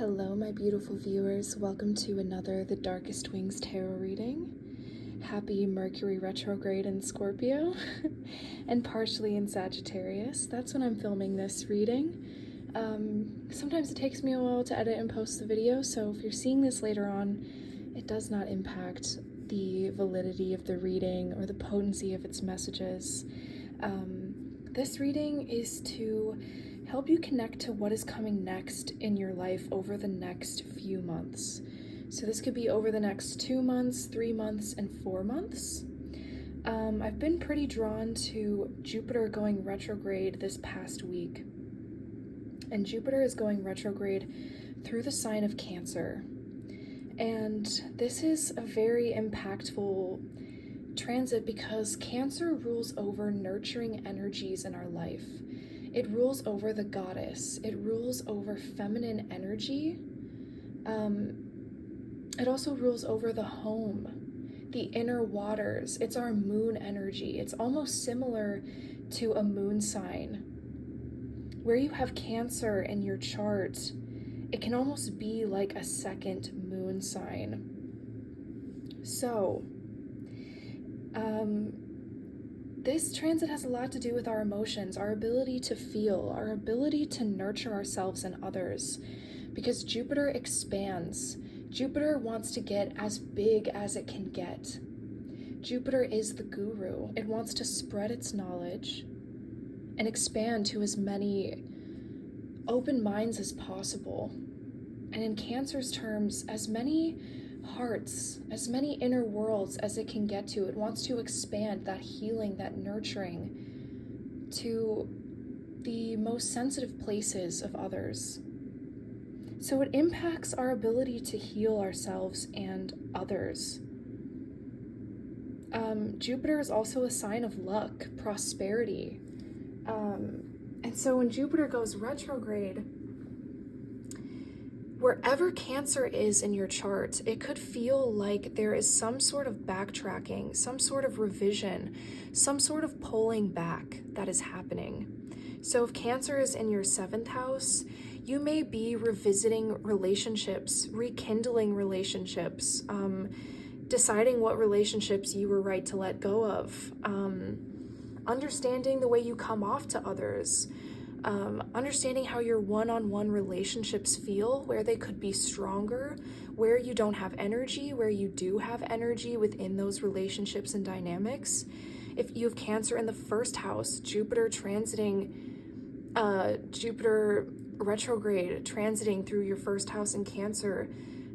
Hello, my beautiful viewers. Welcome to another The Darkest Wings tarot reading. Happy Mercury retrograde in Scorpio and partially in Sagittarius. That's when I'm filming this reading. Sometimes it takes me a while to edit and post the video, so if you're seeing this later on, it does not impact the validity of the reading or the potency of its messages. This reading is to help you connect to what is coming next in your life over the next few months. So this could be over the next 2 months, 3 months, and 4 months. I've been pretty drawn to Jupiter going retrograde this past week. And Jupiter is going retrograde through the sign of Cancer. And this is a very impactful transit because Cancer rules over nurturing energies in our life. It rules over the goddess. It rules over feminine energy. It also rules over the home, the inner waters. It's our moon energy. It's almost similar to a moon sign. Where you have Cancer in your chart, it can almost be like a second moon sign. So, this transit has a lot to do with our emotions, our ability to feel, our ability to nurture ourselves and others, because Jupiter expands. Jupiter wants to get as big as it can get. Jupiter is the guru. It wants to spread its knowledge and expand to as many open minds as possible. And in Cancer's terms, as many hearts, as many inner worlds as it can get to. It wants to expand that healing, that nurturing to the most sensitive places of others. So it impacts our ability to heal ourselves and others. Jupiter is also a sign of luck, prosperity. And so when Jupiter goes retrograde, wherever Cancer is in your chart, it could feel like there is some sort of backtracking, some sort of revision, some sort of pulling back that is happening. So if Cancer is in your 7th house, you may be revisiting relationships, rekindling relationships, deciding what relationships you were right to let go of, understanding the way you come off to others, understanding how your one-on-one relationships feel, where they could be stronger, where you don't have energy, where you do have energy within those relationships and dynamics. If you have Cancer in the 1st house, Jupiter retrograde transiting through your 1st house in Cancer,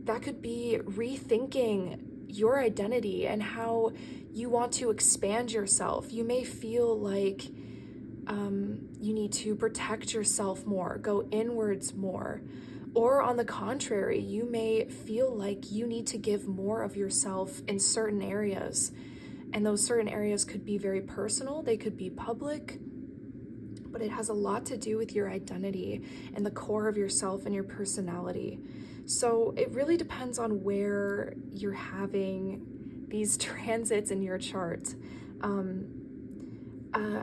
that could be rethinking your identity and how you want to expand yourself. You may feel like you need to protect yourself more, go inwards more. Or on the contrary, you may feel like you need to give more of yourself in certain areas. And those certain areas could be very personal, they could be public, but it has a lot to do with your identity and the core of yourself and your personality. So it really depends on where you're having these transits in your chart.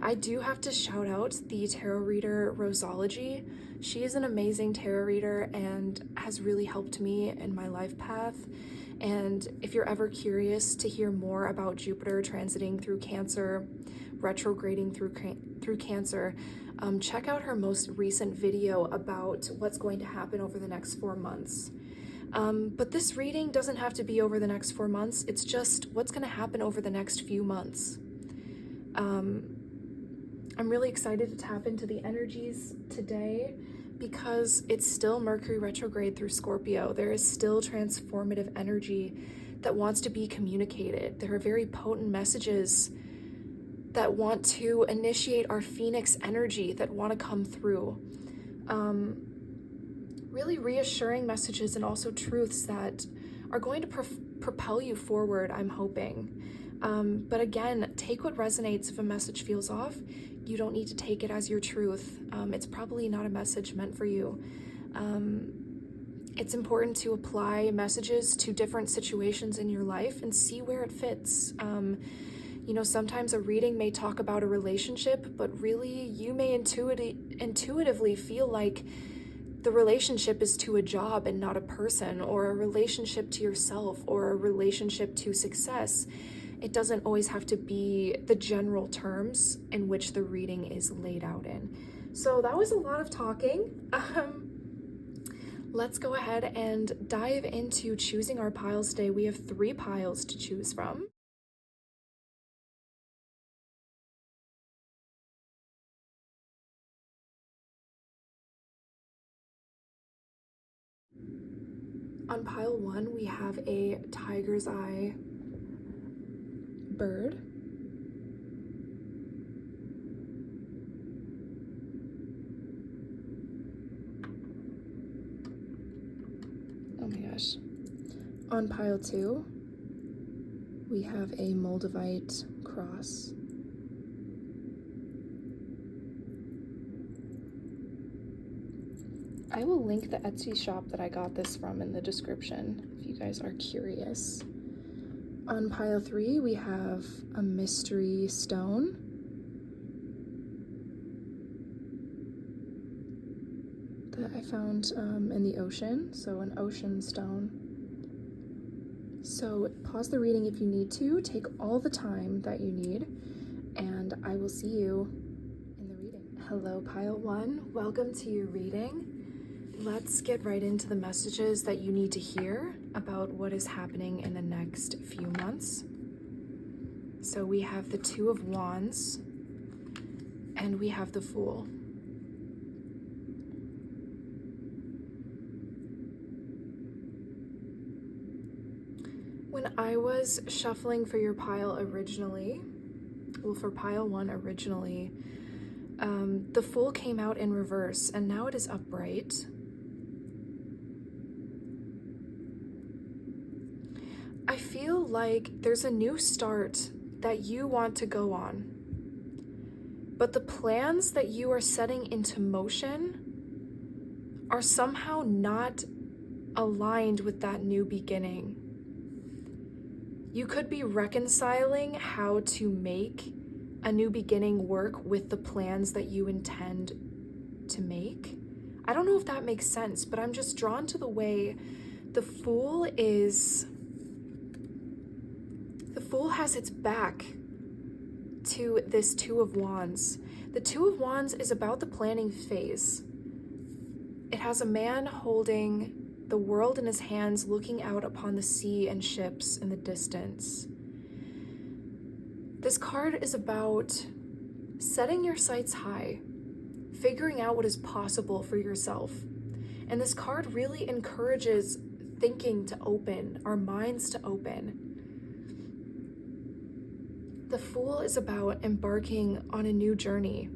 I do have to shout out the tarot reader Rosology. She is an amazing tarot reader and has really helped me in my life path. And if you're ever curious to hear more about Jupiter transiting through Cancer, retrograding through Cancer, check out her most recent video about what's going to happen over the next 4 months. But this reading doesn't have to be over the next 4 months. It's just what's going to happen over the next few months. I'm really excited to tap into the energies today because it's still Mercury retrograde through Scorpio. There is still transformative energy that wants to be communicated. There are very potent messages that want to initiate our Phoenix energy, that want to come through. Really reassuring messages and also truths that are going to propel you forward, I'm hoping. But again, take what resonates. If a message feels off, you don't need to take it as your truth. It's probably not a message meant for you. It's important to apply messages to different situations in your life and see where it fits. Sometimes a reading may talk about a relationship, but really you may intuitively feel like the relationship is to a job and not a person, or a relationship to yourself, or a relationship to success. It doesn't always have to be the general terms in which the reading is laid out in. So that was a lot of talking. Let's go ahead and dive into choosing our piles today. We have 3 piles to choose from. On pile 1, we have a tiger's eye bird. Oh my gosh. On pile 2, we have a Moldavite cross. I will link the Etsy shop that I got this from in the description if you guys are curious. On pile 3, we have a mystery stone. That I found in the ocean, so an ocean stone. So pause the reading if you need to, take all the time that you need, and I will see you in the reading. Hello, pile 1, welcome to your reading. Let's get right into the messages that you need to hear about what is happening in the next few months. So we have the 2 of Wands, and we have the Fool. When I was shuffling for your pile originally, well, for pile 1 originally, the Fool came out in reverse, and now it is upright. I feel like there's a new start that you want to go on, but the plans that you are setting into motion are somehow not aligned with that new beginning. You could be reconciling how to make a new beginning work with the plans that you intend to make. I don't know if that makes sense, but I'm just drawn to the way the Fool has its back to this 2 of Wands. The 2 of Wands is about the planning phase. It has a man holding the world in his hands, looking out upon the sea and ships in the distance. This card is about setting your sights high, figuring out what is possible for yourself. And this card really encourages thinking to open, our minds to open. The Fool is about embarking on a new journey,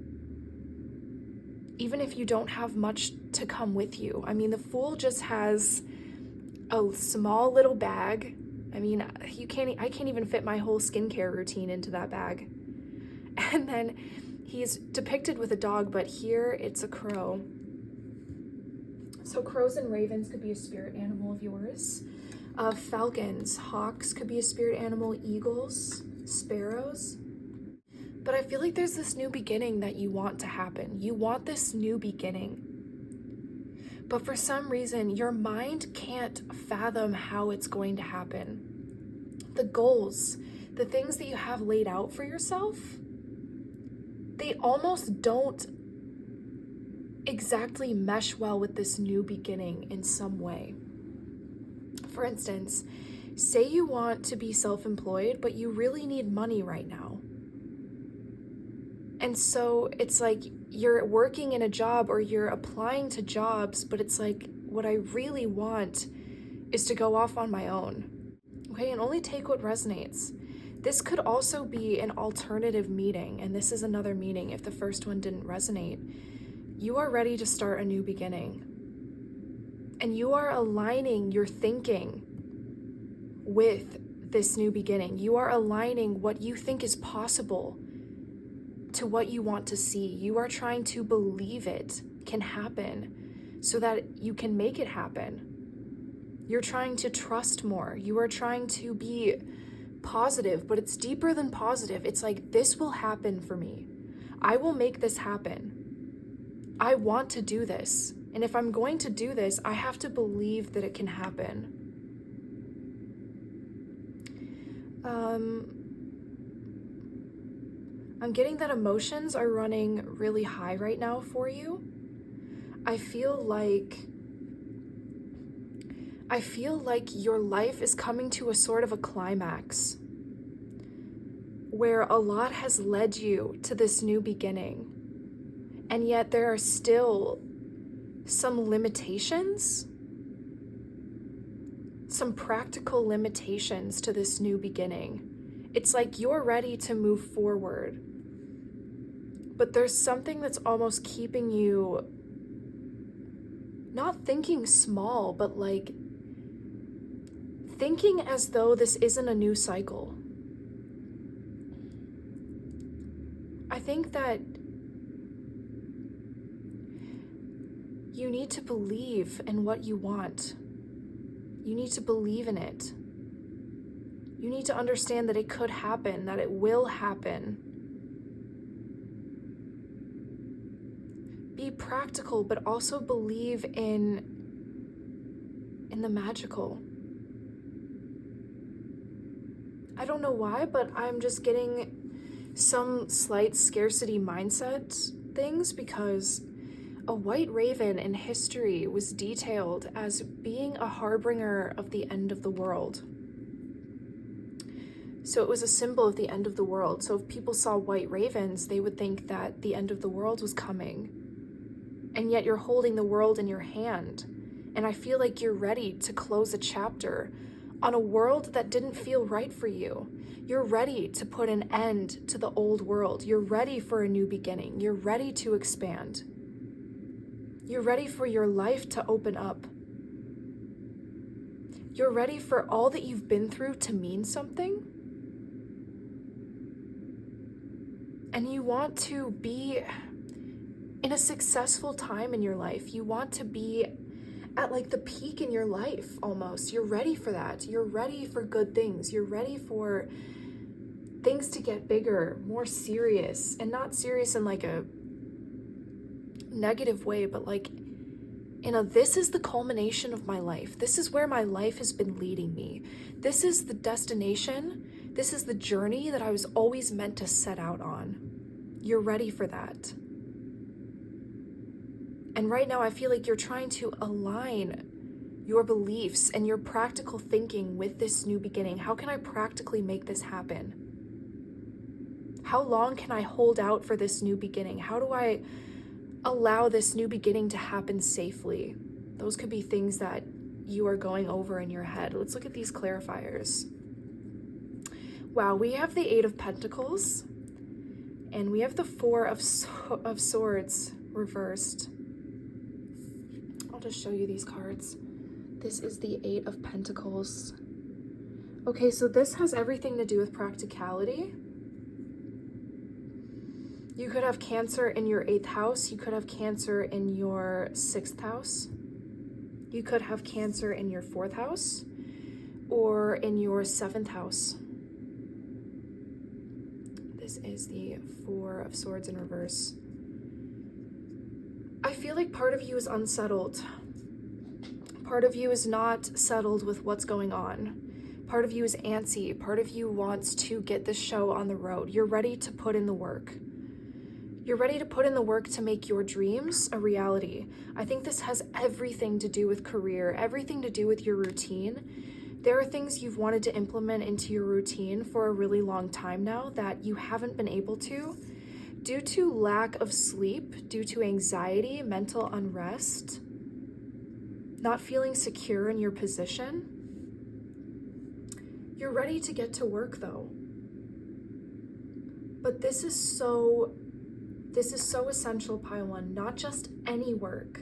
even if you don't have much to come with you. I mean, the Fool just has a small little bag. I mean, I can't even fit my whole skincare routine into that bag. And then he's depicted with a dog, but here it's a crow. So crows and ravens could be a spirit animal of yours. Falcons, hawks could be a spirit animal, eagles, sparrows. But I feel like there's this new beginning that you want to happen. You want this new beginning. But for some reason, your mind can't fathom how it's going to happen. The goals, the things that you have laid out for yourself, they almost don't exactly mesh well with this new beginning in some way. For instance, say you want to be self-employed, but you really need money right now. And so it's like you're working in a job or you're applying to jobs, but it's like, what I really want is to go off on my own. Okay, and only take what resonates. This could also be an alternative meeting, and this is another meeting if the first one didn't resonate. You are ready to start a new beginning. And you are aligning your thinking with this new beginning. You are aligning what you think is possible to what you want to see. You are trying to believe it can happen so that you can make it happen. You're trying to trust more. You are trying to be positive, but it's deeper than positive. It's like, this will happen for me. I will make this happen. I want to do this. And if I'm going to do this, I have to believe that it can happen. I'm getting that emotions are running really high right now for you. I feel like your life is coming to a sort of a climax where a lot has led you to this new beginning. And yet there are still some limitations, some practical limitations to this new beginning. It's like you're ready to move forward, but there's something that's almost keeping you not thinking small, but like thinking as though this isn't a new cycle. I think that you need to believe in what you want. You need to believe in it. You need to understand that it could happen, that it will happen. Be practical, but also believe in the magical. I don't know why, but I'm just getting some slight scarcity mindset things because a white raven in history was detailed as being a harbinger of the end of the world. So it was a symbol of the end of the world. So if people saw white ravens, they would think that the end of the world was coming. And yet you're holding the world in your hand. And I feel like you're ready to close a chapter on a world that didn't feel right for you. You're ready to put an end to the old world. You're ready for a new beginning. You're ready to expand. You're ready for your life to open up. You're ready for all that you've been through to mean something. And you want to be in a successful time in your life. You want to be at like the peak in your life almost. You're ready for that. You're ready for good things. You're ready for things to get bigger, more serious, and not serious in like a negative way, but like this is the culmination of my life. This is where my life has been leading me. This is the destination. This is the journey that I was always meant to set out on. You're ready for that. And right now I feel like you're trying to align your beliefs and your practical thinking with this new beginning. How can I practically make this happen? How long can I hold out for this new beginning? How do I allow this new beginning to happen safely? Those could be things that you are going over in your head. Let's look at these clarifiers. Wow, we have the 8 of Pentacles and we have the 4 of Swords reversed. I'll just show you these cards. This is the 8 of Pentacles. Okay, so this has everything to do with practicality. You could have Cancer in your 8th house. You could have Cancer in your 6th house. You could have Cancer in your 4th house or in your 7th house. This is the 4 of Swords in reverse. I feel like part of you is unsettled. Part of you is not settled with what's going on. Part of you is antsy. Part of you wants to get this show on the road. You're ready to put in the work. You're ready to put in the work to make your dreams a reality. I think this has everything to do with career, everything to do with your routine. There are things you've wanted to implement into your routine for a really long time now that you haven't been able to due to lack of sleep, due to anxiety, mental unrest, not feeling secure in your position. You're ready to get to work though. But this is so essential, Pile 1, not just any work.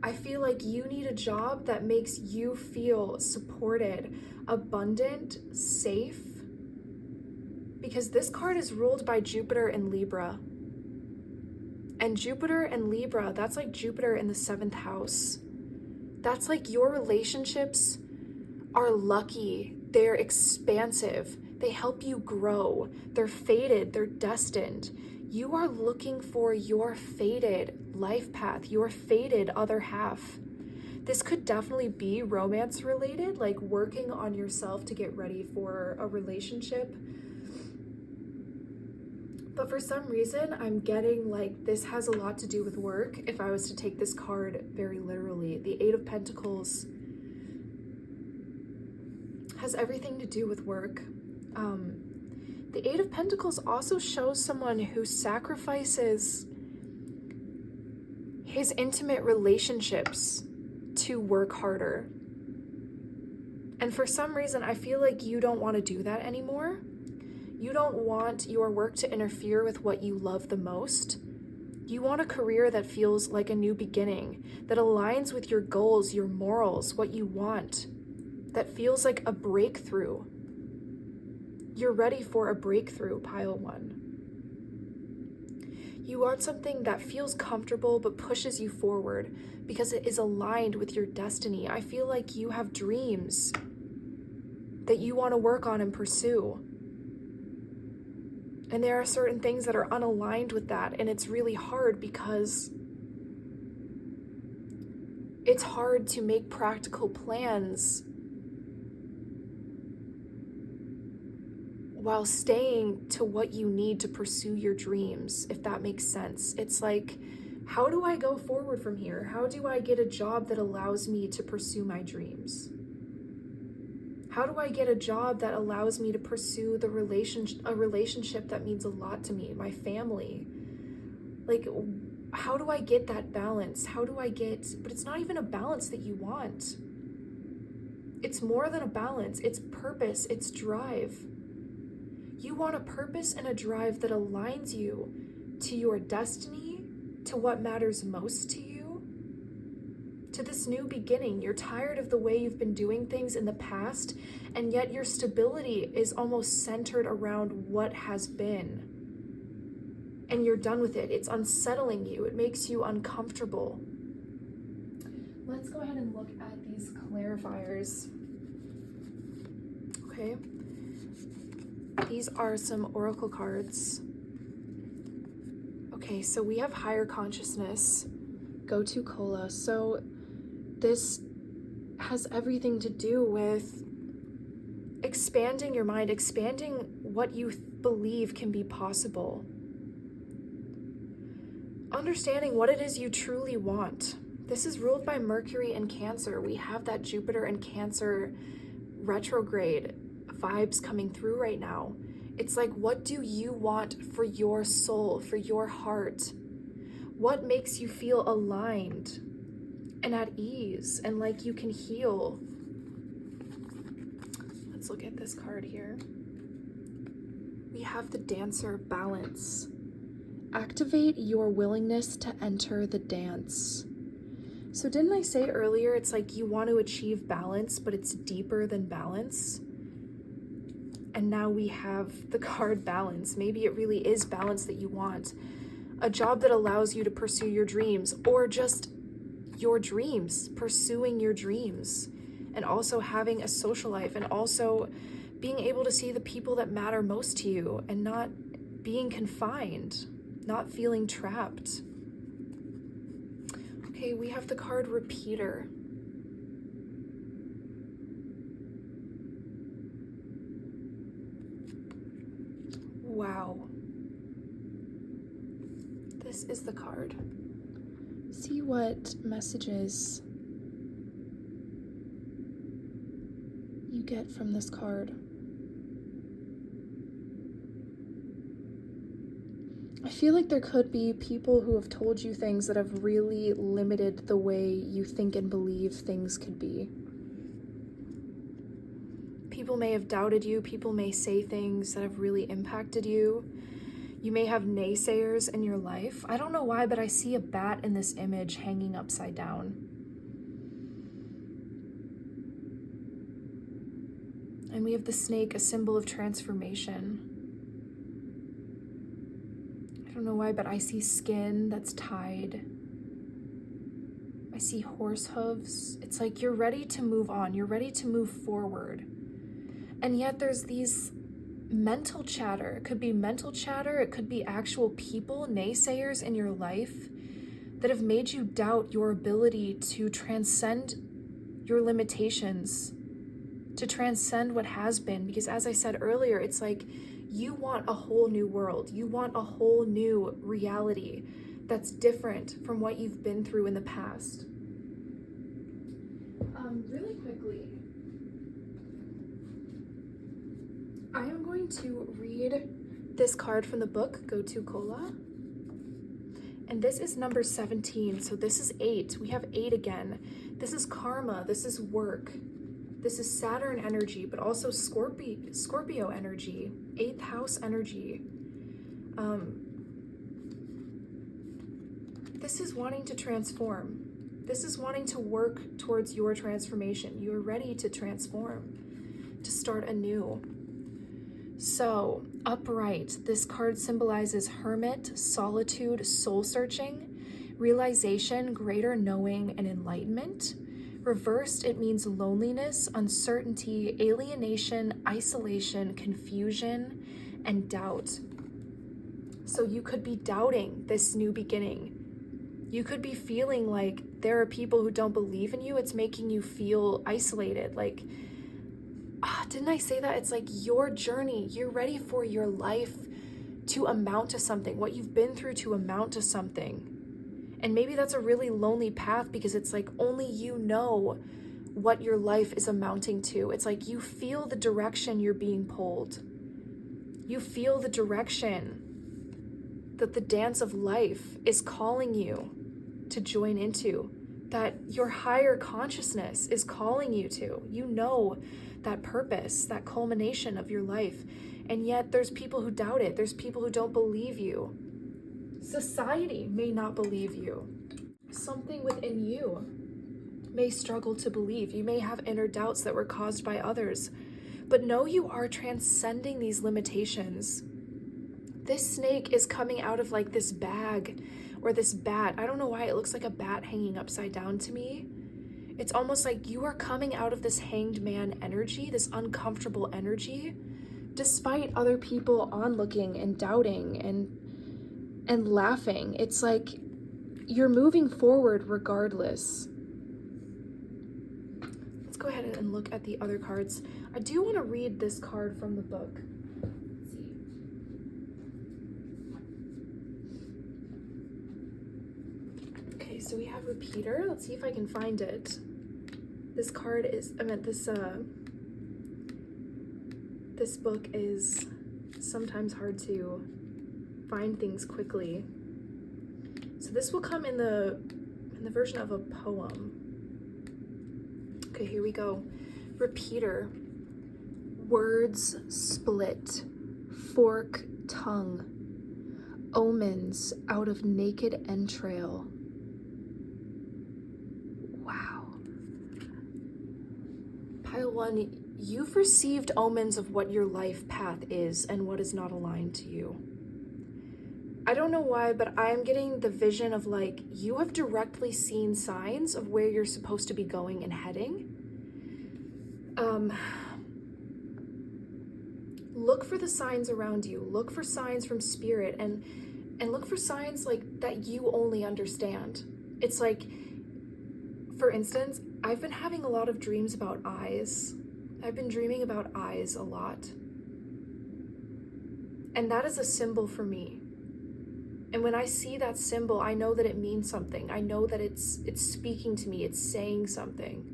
I feel like you need a job that makes you feel supported, abundant, safe, because this card is ruled by Jupiter and Libra. And Jupiter and Libra, that's like Jupiter in the 7th house. That's like your relationships are lucky, they're expansive, they help you grow, they're fated, they're destined. You are looking for your fated life path, your fated other half. This could definitely be romance related, like working on yourself to get ready for a relationship. But for some reason, I'm getting like this has a lot to do with work. If I was to take this card very literally, the Eight of Pentacles has everything to do with work. The Eight of Pentacles also shows someone who sacrifices his intimate relationships to work harder. And for some reason, I feel like you don't want to do that anymore. You don't want your work to interfere with what you love the most. You want a career that feels like a new beginning, that aligns with your goals, your morals, what you want, that feels like a breakthrough. You're ready for a breakthrough, pile one. You want something that feels comfortable but pushes you forward because it is aligned with your destiny. I feel like you have dreams that you want to work on and pursue. And there are certain things that are unaligned with that, and it's really hard because it's hard to make practical plans while staying to what you need to pursue your dreams, if that makes sense. It's like, how do I go forward from here? How do I get a job that allows me to pursue my dreams? How do I get a job that allows me to pursue a relationship that means a lot to me, my family? Like, how do I get that balance? But it's not even a balance that you want. It's more than a balance. It's purpose, it's drive. You want a purpose and a drive that aligns you to your destiny, to what matters most to you, to this new beginning. You're tired of the way you've been doing things in the past, and yet your stability is almost centered around what has been. And you're done with it. It's unsettling you. It makes you uncomfortable. Let's go ahead and look at these clarifiers. Okay. These are some oracle cards. Okay, so we have higher consciousness. Go to Kola. So this has everything to do with expanding your mind, expanding what you believe can be possible. Understanding what it is you truly want. This is ruled by Mercury and Cancer. We have that Jupiter and Cancer retrograde vibes coming through right now. It's like, what do you want for your soul, for your heart? What makes you feel aligned and at ease and like you can heal? Let's look at this card here. We have the Dancer Balance. Activate your willingness to enter the dance. So didn't I say earlier, it's like you want to achieve balance, but it's deeper than balance? And now we have the card Balance. Maybe it really is balance that you want. A job that allows you to pursue your dreams, or just your dreams, pursuing your dreams, and also having a social life, and also being able to see the people that matter most to you and not being confined, not feeling trapped. Okay, we have the card Repeater. Wow. This is the card. See what messages you get from this card. I feel like there could be people who have told you things that have really limited the way you think and believe things could be. People may have doubted you. People may say things that have really impacted you. You may have naysayers in your life. I don't know why, but I see a bat in this image hanging upside down. And we have the snake, a symbol of transformation. I don't know why, but I see skin that's tied. I see horse hooves. It's like you're ready to move on. You're ready to move forward. And yet there's these mental chatter. It could be mental chatter. It could be actual people, naysayers in your life that have made you doubt your ability to transcend your limitations, to transcend what has been. Because as I said earlier, it's like you want a whole new world. You want a whole new reality that's different from what you've been through in the past. Really quickly, I am going to read this card from the book, Go To Kola. And this is number 17, so this is 8. We have 8 again. This is karma, this is work. This is Saturn energy, but also Scorpio energy, 8th house energy. This is wanting to transform. This is wanting to work towards your transformation. You are ready to transform, to start anew. So, upright, this card symbolizes hermit, solitude, soul searching, realization, greater knowing, and enlightenment. Reversed, it means loneliness, uncertainty, alienation, isolation, confusion, and doubt. So you could be doubting this new beginning. You could be feeling like there are people who don't believe in you. It's making you feel isolated. Like, didn't I say that? It's like your journey. You're ready for your life to amount to something, what you've been through to amount to something. And maybe that's a really lonely path because it's like only you know what your life is amounting to. It's like you feel the direction you're being pulled. You feel the direction that the dance of life is calling you to join into, that your higher consciousness is calling you to. You know that purpose, that culmination of your life. And yet there's people who doubt it. There's people who don't believe you. Society may not believe you. Something within you may struggle to believe. You may have inner doubts that were caused by others. But know you are transcending these limitations. This snake is coming out of like this bag or this bat. I don't know why it looks like a bat hanging upside down to me. It's almost like you are coming out of this hanged man energy, this uncomfortable energy, despite other people onlooking and doubting and laughing. It's like you're moving forward regardless. Let's go ahead and look at the other cards. I do want to read this card from the book. Let's see. Okay, so we have Repeater. Let's see if I can find it. This card is, this book is sometimes hard to find things quickly. So this will come in the version of a poem. Okay, here we go. Repeater. Words split, fork tongue, omens out of naked entrail. Wow. Pile 1, you've received omens of what your life path is and what is not aligned to you. I don't know why, but I'm getting the vision of like, you have directly seen signs of where you're supposed to be going and heading. Look for the signs around you. Look for signs from spirit and look for signs like that you only understand. It's like, for instance, I've been having a lot of dreams about eyes. I've been dreaming about eyes a lot. And that is a symbol for me. And when I see that symbol, I know that it means something. I know that it's speaking to me. It's saying something.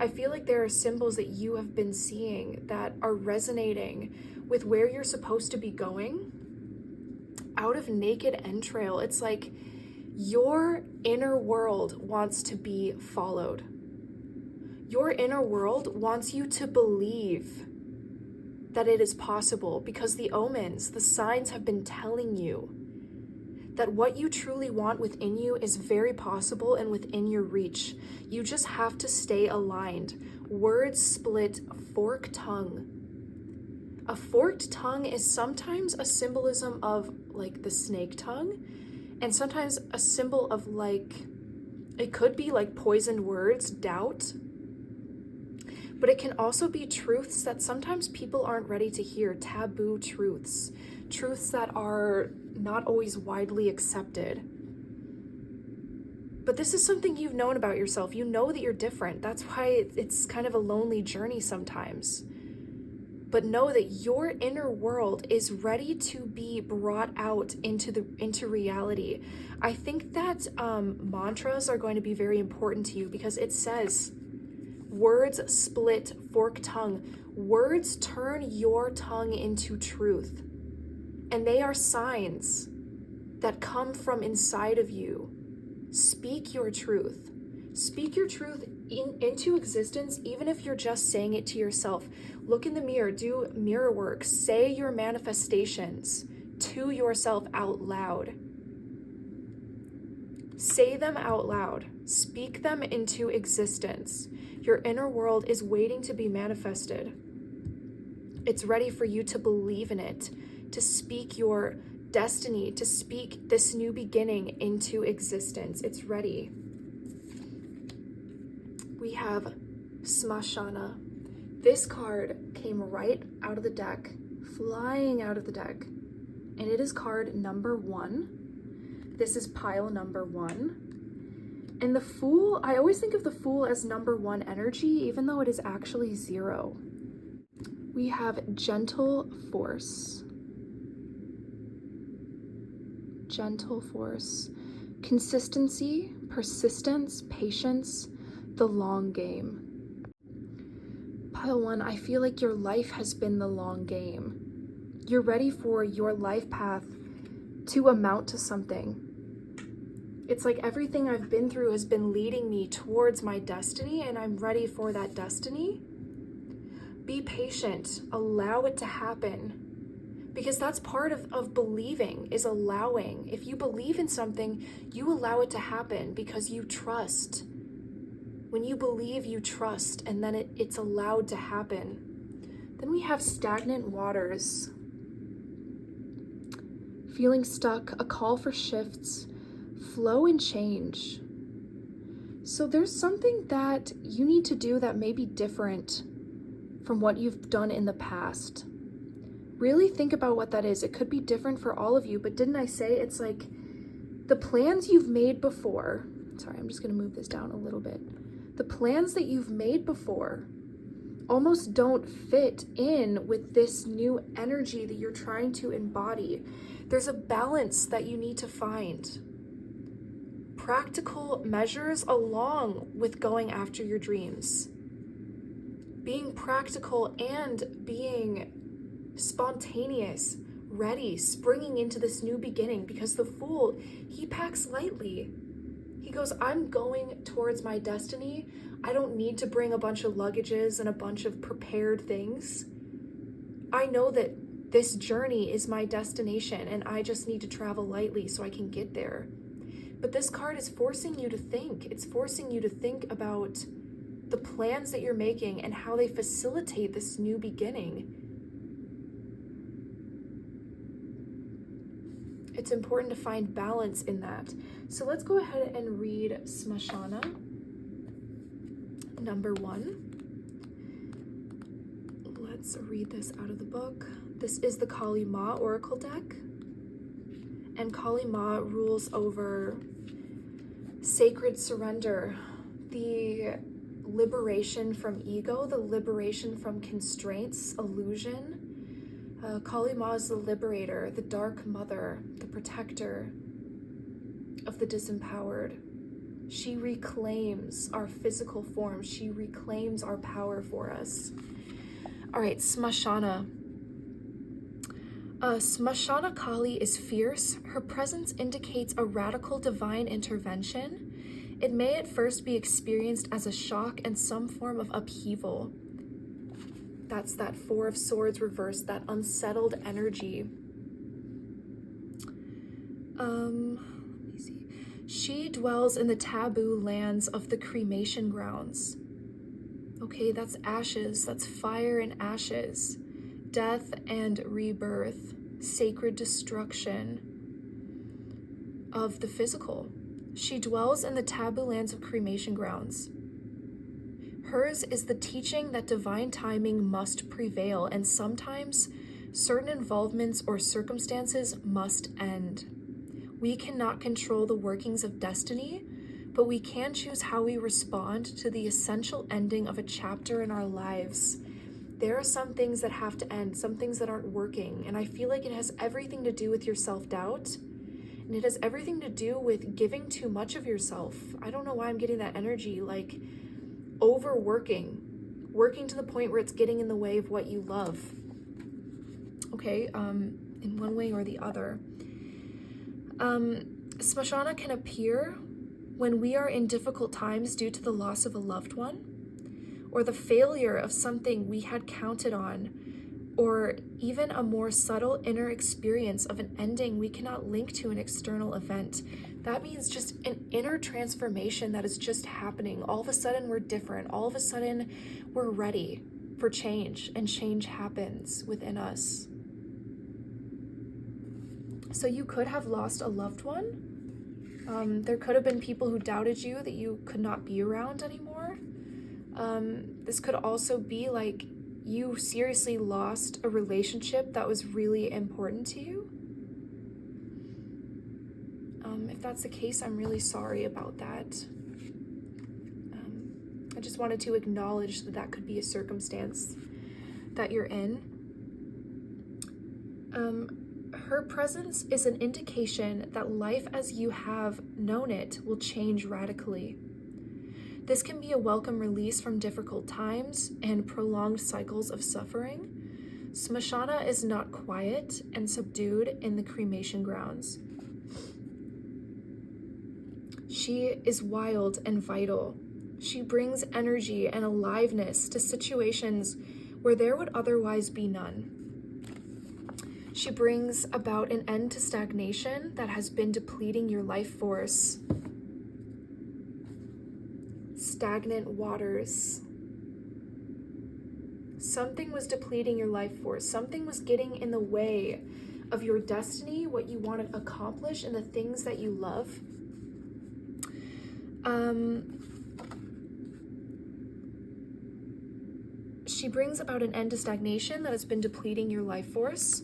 I feel like there are symbols that you have been seeing that are resonating with where you're supposed to be going. Out of naked entrail, it's like your inner world wants to be followed. Your inner world wants you to believe that it is possible because the omens, the signs have been telling you that what you truly want within you is very possible and within your reach. You just have to stay aligned. Words split, fork tongue. A forked tongue is sometimes a symbolism of like the snake tongue, and sometimes a symbol of like, it could be like poisoned words, doubt, but it can also be truths that sometimes people aren't ready to hear, taboo truths that are not always widely accepted. But this is something you've known about yourself. You know that you're different. That's why it's kind of a lonely journey sometimes. But know that your inner world is ready to be brought out into reality. I think that mantras are going to be very important to you, because it says, words split fork tongue. Words turn your tongue into truth. And they are signs that come from inside of you. Speak your truth. Speak your truth into existence, even if you're just saying it to yourself. Look in the mirror, do mirror work, say your manifestations to yourself out loud. Say them out loud. Speak them into existence. Your inner world is waiting to be manifested. It's ready for you to believe in it, to speak your destiny, to speak this new beginning into existence. It's ready. We have Smashana. This card came right out of the deck, flying out of the deck, and it is card number 1. This is pile number 1. And the Fool, I always think of the Fool as number 1 energy, even though it is actually 0. We have Gentle Force. Gentle Force. Consistency, persistence, patience, the long game. Pile 1, I feel like your life has been the long game. You're ready for your life path to amount to something. It's like everything I've been through has been leading me towards my destiny, and I'm ready for that destiny. Be patient, allow it to happen, because that's part of believing, is allowing. If you believe in something, you allow it to happen because you trust. When you believe, you trust, and then it's allowed to happen. Then we have Stagnant Waters. Feeling stuck, a call for shifts, flow and change. So there's something that you need to do that may be different from what you've done in the past. Really think about what that is. It could be different for all of you, but didn't I say it's like the plans you've made before? Sorry, I'm just going to move this down a little bit. The plans that you've made before almost don't fit in with this new energy that you're trying to embody. There's a balance that you need to find. Practical measures along with going after your dreams. Being practical and being spontaneous, ready, springing into this new beginning, because the Fool, he packs lightly. He goes, I'm going towards my destiny. I don't need to bring a bunch of luggages and a bunch of prepared things. I know that this journey is my destination, and I just need to travel lightly so I can get there. But this card is forcing you to think. It's forcing you to think about the plans that you're making and how they facilitate this new beginning. It's important to find balance in that. So let's go ahead and read Smashana, number 1. Let's read this out of the book. This is the Kali Ma Oracle deck. And Kali Ma rules over sacred surrender, the liberation from ego, the liberation from constraints, illusion. Kali Ma is the liberator, the dark mother, the protector of the disempowered. She reclaims our physical form. She reclaims our power for us. All right, Smashana. Smashana Kali is fierce. Her presence indicates a radical divine intervention. It may at first be experienced as a shock and some form of upheaval. That's that 4 of Swords reversed, that unsettled energy. Let me see. She dwells in the taboo lands of the cremation grounds. Okay, that's ashes, that's fire and ashes, death and rebirth, sacred destruction of the physical. She dwells in the taboo lands of cremation grounds. Hers is the teaching that divine timing must prevail, and sometimes certain involvements or circumstances must end. We cannot control the workings of destiny. but we can choose how we respond to the essential ending of a chapter in our lives. There are some things that have to end, some things that aren't working, and I feel like it has everything to do with your self-doubt, and it has everything to do with giving too much of yourself. I don't know why I'm getting that energy, like overworking, working to the point where it's getting in the way of what you love. Okay, in one way or the other. Smashana can appear when we are in difficult times due to the loss of a loved one, or the failure of something we had counted on, or even a more subtle inner experience of an ending we cannot link to an external event. That means just an inner transformation that is just happening. All of a sudden we're different. All of a sudden we're ready for change, and change happens within us. So you could have lost a loved one. There could have been people who doubted you, that you could not be around anymore. This could also be like you seriously lost a relationship that was really important to you. If that's the case, I'm really sorry about that. I just wanted to acknowledge that that could be a circumstance that you're in. Her presence is an indication that life as you have known it will change radically. This can be a welcome release from difficult times and prolonged cycles of suffering. Smashana is not quiet and subdued in the cremation grounds. She is wild and vital. She brings energy and aliveness to situations where there would otherwise be none. She brings about an end to stagnation that has been depleting your life force. Stagnant waters. Something was depleting your life force. Something was getting in the way of your destiny, what you want to accomplish, and the things that you love. She brings about an end to stagnation that has been depleting your life force.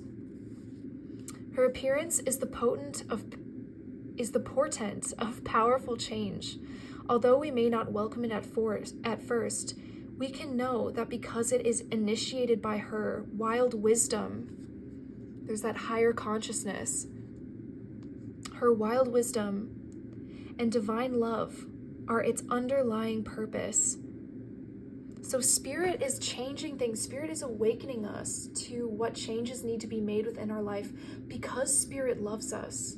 Her appearance is the portent of powerful change. Although we may not welcome it at first, we can know that because it is initiated by her wild wisdom, there's that higher consciousness, her wild wisdom and divine love are its underlying purpose. So Spirit is changing things. Spirit is awakening us to what changes need to be made within our life because Spirit loves us.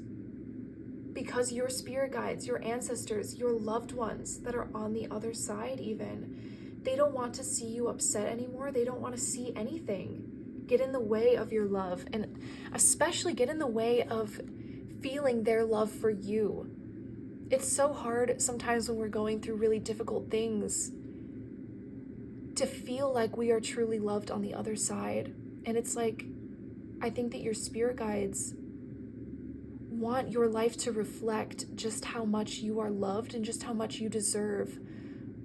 Because your spirit guides, your ancestors, your loved ones that are on the other side even, they don't want to see you upset anymore. They don't want to see anything get in the way of your love, and especially get in the way of feeling their love for you. It's so hard sometimes when we're going through really difficult things to feel like we are truly loved on the other side. And it's like, I think that your spirit guides want your life to reflect just how much you are loved and just how much you deserve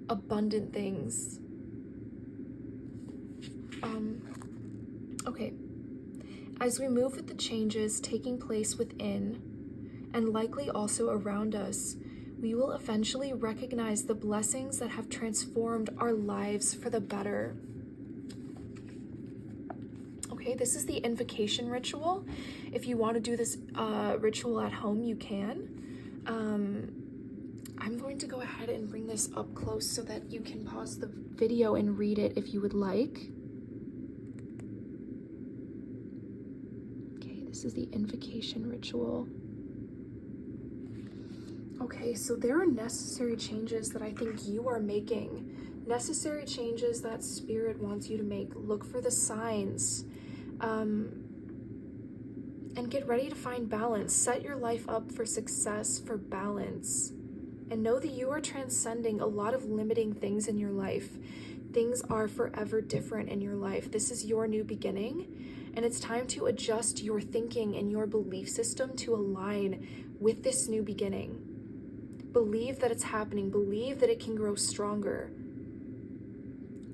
abundant things. Okay. As we move with the changes taking place within and likely also around us, we will eventually recognize the blessings that have transformed our lives for the better. Okay, this is the invocation ritual. If you want to do this ritual at home, you can. I'm going to go ahead and bring this up close so that you can pause the video and read it if you would like. Okay, this is the invocation ritual. Okay, so there are necessary changes that I think you are making. Necessary changes that Spirit wants you to make. Look for the signs. And get ready to find balance. Set your life up for success, for balance. And know that you are transcending a lot of limiting things in your life. Things are forever different in your life. This is your new beginning. And it's time to adjust your thinking and your belief system to align with this new beginning. Believe that it's happening. Believe that it can grow stronger.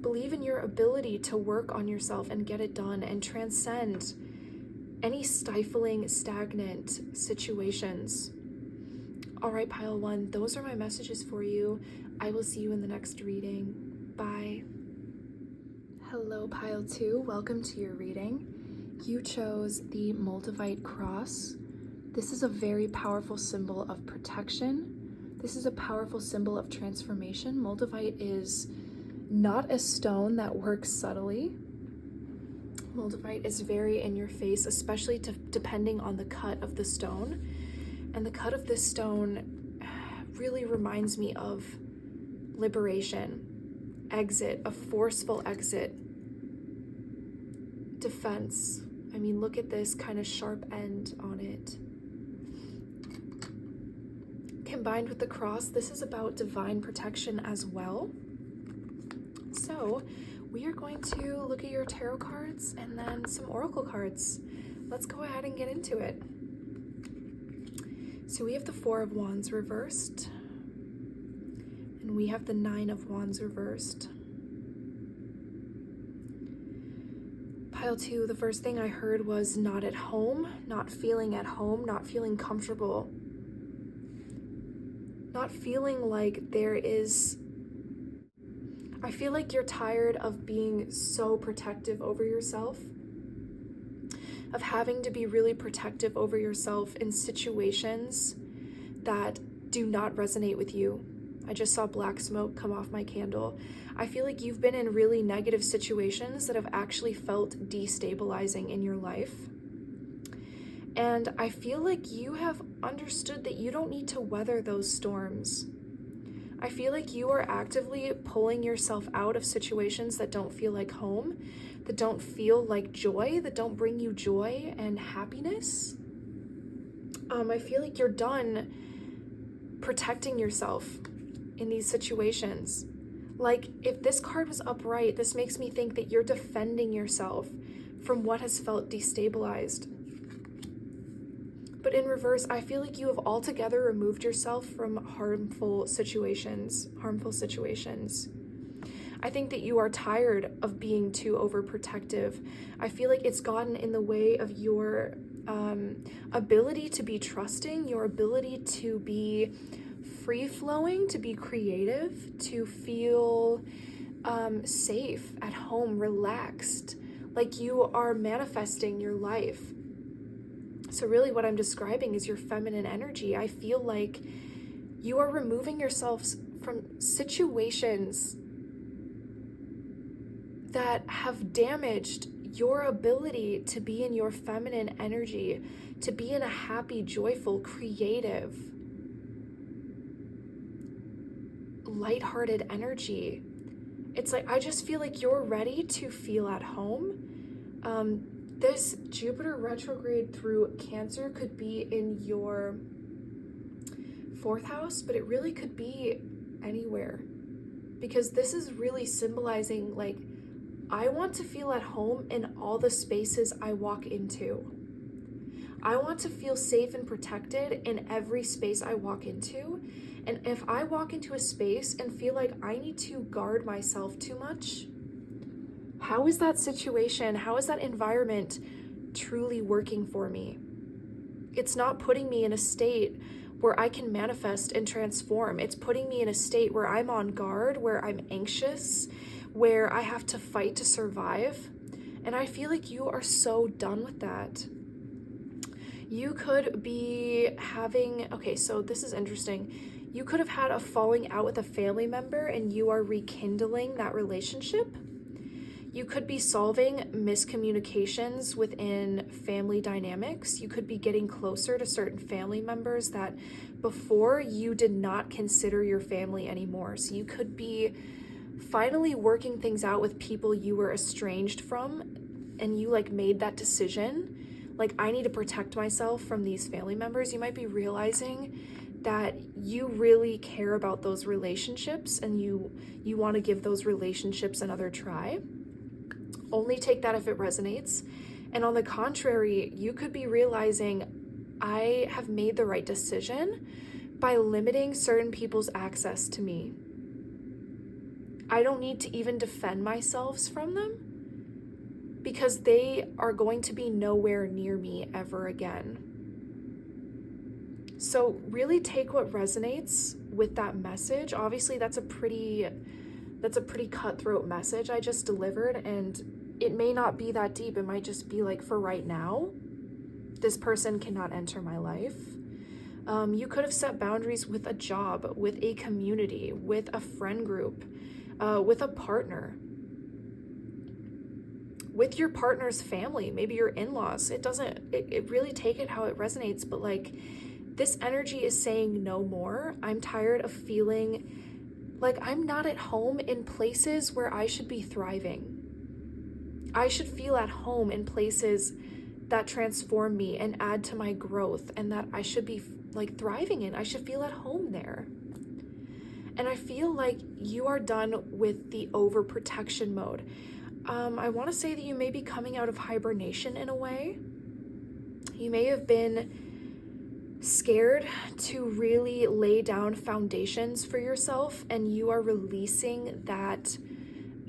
Believe in your ability to work on yourself and get it done and transcend any stifling, stagnant situations. All right, pile 1, those are my messages for you. I will see you in the next reading. Bye. Hello, pile 2. Welcome to your reading. You chose the Moldavite cross. This is a very powerful symbol of protection. This is a powerful symbol of transformation. Moldavite is not a stone that works subtly. Moldavite is very in your face, especially depending on the cut of the stone. And the cut of this stone really reminds me of liberation, exit, a forceful exit, defense. I mean, look at this kind of sharp end on it. Combined with the cross, this is about divine protection as well. So we are going to look at your tarot cards and then some oracle cards. Let's go ahead and get into it. So we have the 4 of Wands reversed, and we have the 9 of Wands reversed. Pile 2, the first thing I heard was not at home, not feeling at home, not feeling comfortable, not feeling like there is... I feel like you're tired of being so protective over yourself, of having to be really protective over yourself in situations that do not resonate with you. I just saw black smoke come off my candle. I feel like you've been in really negative situations that have actually felt destabilizing in your life. And I feel like you have understood that you don't need to weather those storms. I feel like you are actively pulling yourself out of situations that don't feel like home, that don't feel like joy, that don't bring you joy and happiness. I feel like you're done protecting yourself in these situations. Like, if this card was upright, this makes me think that you're defending yourself from what has felt destabilized. But in reverse, I feel like you have altogether removed yourself from harmful situations. I think that you are tired of being too overprotective. I feel like it's gotten in the way of your ability to be trusting, your ability to be free-flowing, to be creative, to feel safe at home, relaxed, like you are manifesting your life. So really what I'm describing is your feminine energy. I feel like you are removing yourselves from situations that have damaged your ability to be in your feminine energy, to be in a happy, joyful, creative, lighthearted energy. It's like, I just feel like you're ready to feel at home. This Jupiter retrograde through Cancer could be in your 4th house, but it really could be anywhere, because this is really symbolizing, like, I want to feel at home in all the spaces I walk into. I want to feel safe and protected in every space I walk into. And if I walk into a space and feel like I need to guard myself too much, how is that situation, how is that environment truly working for me? It's not putting me in a state where I can manifest and transform. It's putting me in a state where I'm on guard, where I'm anxious, where I have to fight to survive. And I feel like you are so done with that. You could be having, okay, so this is interesting. You could have had a falling out with a family member and you are rekindling that relationship. You could be solving miscommunications within family dynamics. You could be getting closer to certain family members that before you did not consider your family anymore. So you could be finally working things out with people you were estranged from, and you like made that decision. Like, I need to protect myself from these family members. You might be realizing that you really care about those relationships and you want to give those relationships another try. Only take that if it resonates. And on the contrary, you could be realizing, I have made the right decision by limiting certain people's access to me. I don't need to even defend myself from them because they are going to be nowhere near me ever again. So really take what resonates with that message. Obviously, that's a pretty cutthroat message I just delivered, and it may not be that deep. It might just be like, for right now, this person cannot enter my life. You could have set boundaries with a job, with a community, with a friend group, with a partner, with your partner's family, maybe your in-laws. It really take it how it resonates, but like, this energy is saying no more. I'm tired of feeling like I'm not at home in places where I should be thriving. I should feel at home in places that transform me and add to my growth, and that I should be like thriving in. I should feel at home there. And I feel like you are done with the overprotection mode. I want to say that you may be coming out of hibernation in a way. You may have been scared to really lay down foundations for yourself, and you are releasing that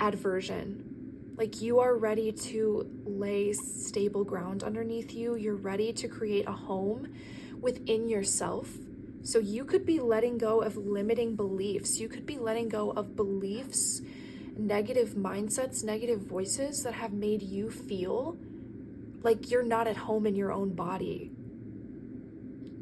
aversion. Like, you are ready to lay stable ground underneath you. You're ready to create a home within yourself. So you could be letting go of limiting beliefs. You could be letting go of beliefs, negative mindsets, negative voices that have made you feel like you're not at home in your own body.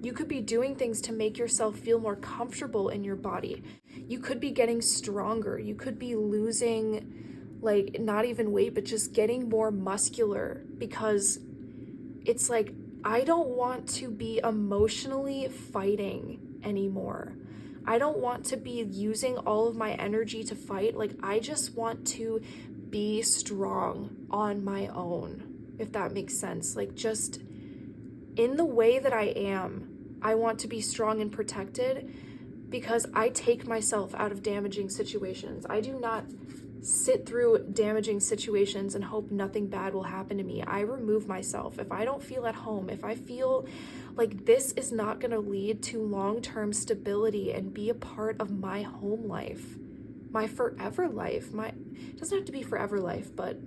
You could be doing things to make yourself feel more comfortable in your body. You could be getting stronger. You could be losing, like, not even weight, but just getting more muscular, because it's like, I don't want to be emotionally fighting anymore. I don't want to be using all of my energy to fight. Like, I just want to be strong on my own, if that makes sense. Like, just in the way that I am, I want to be strong and protected, because I take myself out of damaging situations. I do not sit through damaging situations and hope nothing bad will happen to me. I remove myself. If I don't feel at home, if I feel like this is not going to lead to long-term stability and be a part of my home life, my forever life, it doesn't have to be forever life, but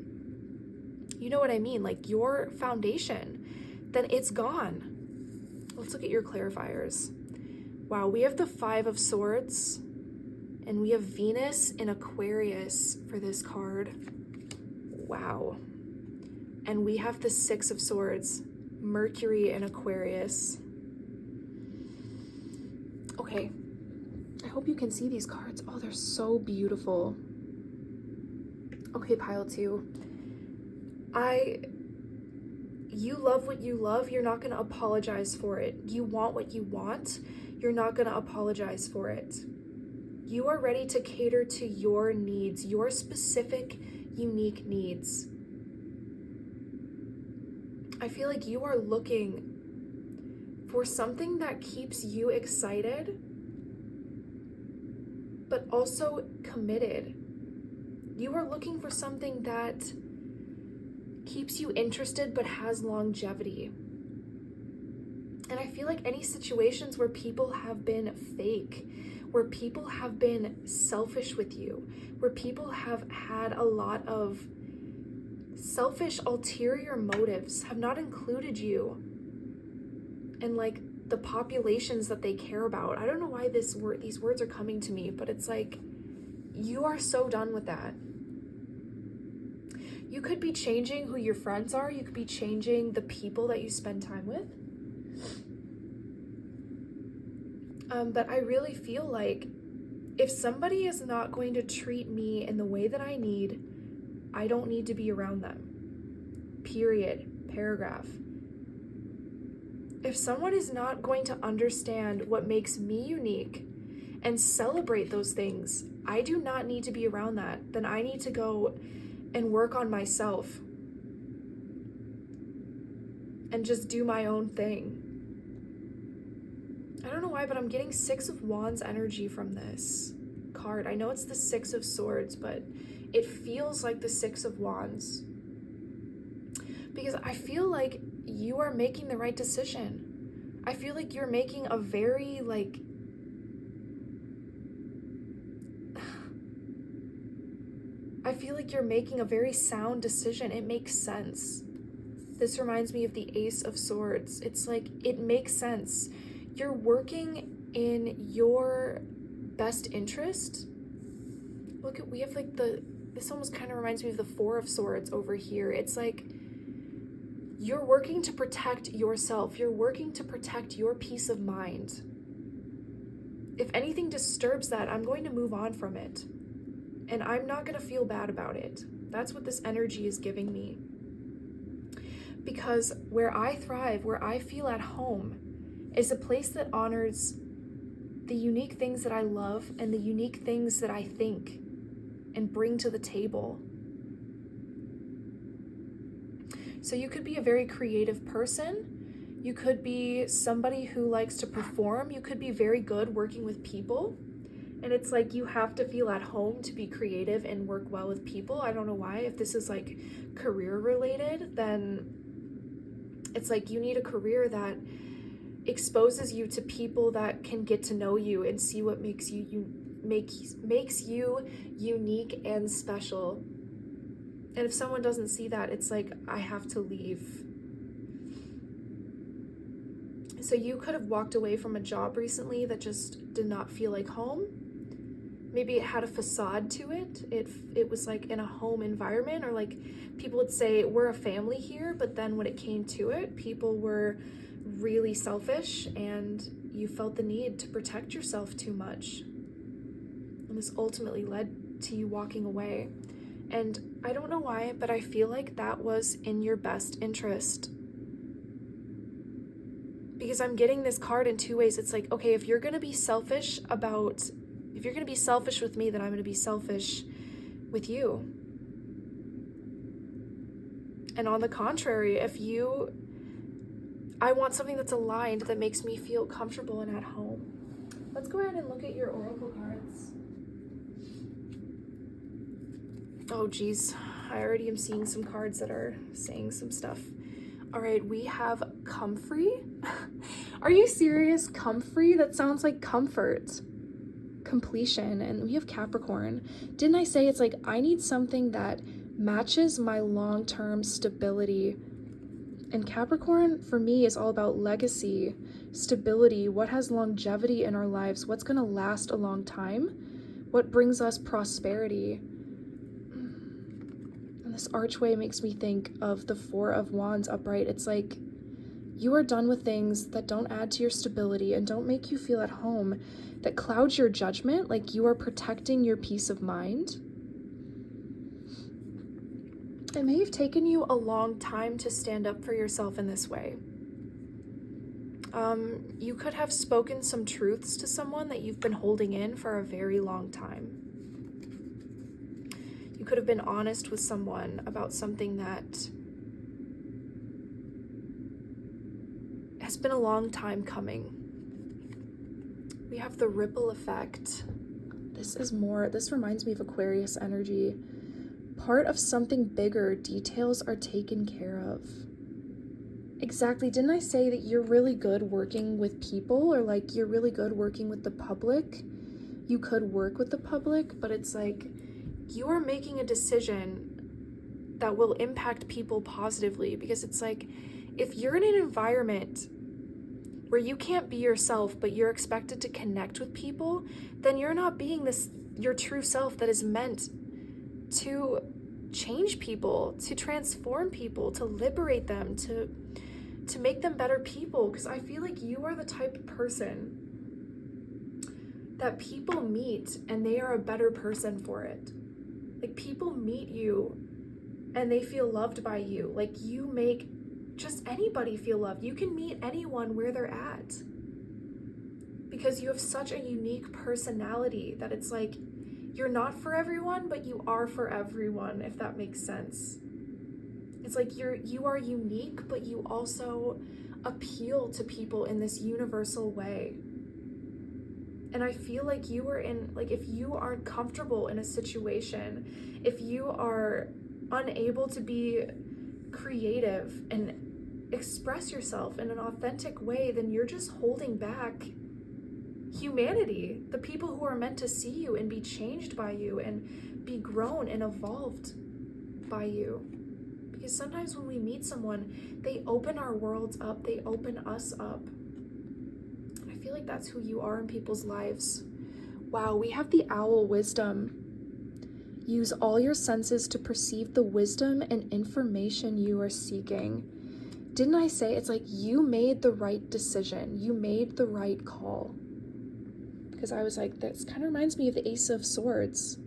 you know what I mean, like your foundation, then it's gone. Let's look at your clarifiers. Wow, we have the 5 of Swords, and we have Venus in Aquarius for this card. Wow. And we have the 6 of Swords, Mercury in Aquarius. Okay, I hope you can see these cards. Oh, they're so beautiful. Okay, pile 2. You love what you love. You're not going to apologize for it. You want what you want. You're not going to apologize for it. You are ready to cater to your needs, your specific, unique needs. I feel like you are looking for something that keeps you excited, but also committed. You are looking for something that keeps you interested but has longevity. And I feel like any situations where people have been fake, where people have been selfish with you, where people have had a lot of selfish ulterior motives, have not included you and like the populations that they care about. I don't know why these words are coming to me, but it's like, you are so done with that. You could be changing who your friends are. You could be changing the people that you spend time with. But I really feel like if somebody is not going to treat me in the way that I need, I don't need to be around them. Period. Paragraph. If someone is not going to understand what makes me unique and celebrate those things, I do not need to be around that. Then I need to go and work on myself and just do my own thing. I don't know why, but I'm getting 6 of Wands energy from this card. I know it's the 6 of Swords, but it feels like the 6 of Wands. Because I feel like you are making the right decision. I feel like you're making a very, like, I feel like you're making a very sound decision. It makes sense. This reminds me of the Ace of Swords. It's like, it makes sense. you're working in your best interest. Look at, we have like this almost kind of reminds me of the Four of Swords over here. It's like you're working to protect yourself. You're working to protect your peace of mind. If anything disturbs that, I'm going to move on from it. And I'm not going to feel bad about it. That's what this energy is giving me. Because where I thrive, where I feel at home, is a place that honors the unique things that I love and the unique things that I think and bring to the table. So you could be a very creative person. You could be somebody who likes to perform. You could be very good working with people. And it's like you have to feel at home to be creative and work well with people. I don't know why. If this is like career related, then it's like you need a career that exposes you to people that can get to know you and see what makes you unique and special. And if someone doesn't see that, it's like, I have to leave. So you could have walked away from a job recently that just did not feel like home. Maybe it had a facade to it. It was like in a home environment, or like people would say, we're a family here, but then when it came to it, people were really selfish and you felt the need to protect yourself too much. And this ultimately led to you walking away. And I don't know why, but I feel like that was in your best interest. Because I'm getting this card in two ways. It's like, okay, if you're going to be selfish with me, then I'm going to be selfish with you. And on the contrary, I want something that's aligned, that makes me feel comfortable and at home. Let's go ahead and look at your oracle cards. Oh geez, I already am seeing some cards that are saying some stuff. All right, we have comfrey. Are you serious? Comfrey? That sounds like comfort. Completion. And we have Capricorn. Didn't I say it's like I need something that matches my long-term stability? And Capricorn for me is all about legacy, stability, what has longevity in our lives, what's going to last a long time, what brings us prosperity. And this archway makes me think of the Four of Wands upright. It's like you are done with things that don't add to your stability and don't make you feel at home, that clouds your judgment, like you are protecting your peace of mind. It may have taken you a long time to stand up for yourself in this way. You could have spoken some truths to someone that you've been holding in for a very long time. You could have been honest with someone about something that has been a long time coming. We have the ripple effect. This reminds me of Aquarius energy. Part of something bigger, details are taken care of. Exactly. Didn't I say that you're really good working with people, or like you're really good working with the public? You could work with the public, but it's like you are making a decision that will impact people positively, because it's like if you're in an environment where you can't be yourself, but you're expected to connect with people, then you're not being your true self that is meant to change people, to transform people, to liberate them, to make them better people. Because I feel like you are the type of person that people meet and they are a better person for it. Like people meet you and they feel loved by you. Like you make just anybody feel loved. You can meet anyone where they're at, because you have such a unique personality that it's like you're not for everyone, but you are for everyone, if that makes sense. It's like you are unique, but you also appeal to people in this universal way. And I feel like you are if you aren't comfortable in a situation, if you are unable to be creative and express yourself in an authentic way, then you're just holding back humanity, the people who are meant to see you and be changed by you and be grown and evolved by you. Because sometimes when we meet someone, they open our worlds up, they open us up. like that's who you are in people's lives. Wow, we have the owl wisdom. Use all your senses to perceive the wisdom and information you are seeking. Didn't I say it's like you made the right decision? You made the right call. Because I was like, this kind of reminds me of the Ace of Swords.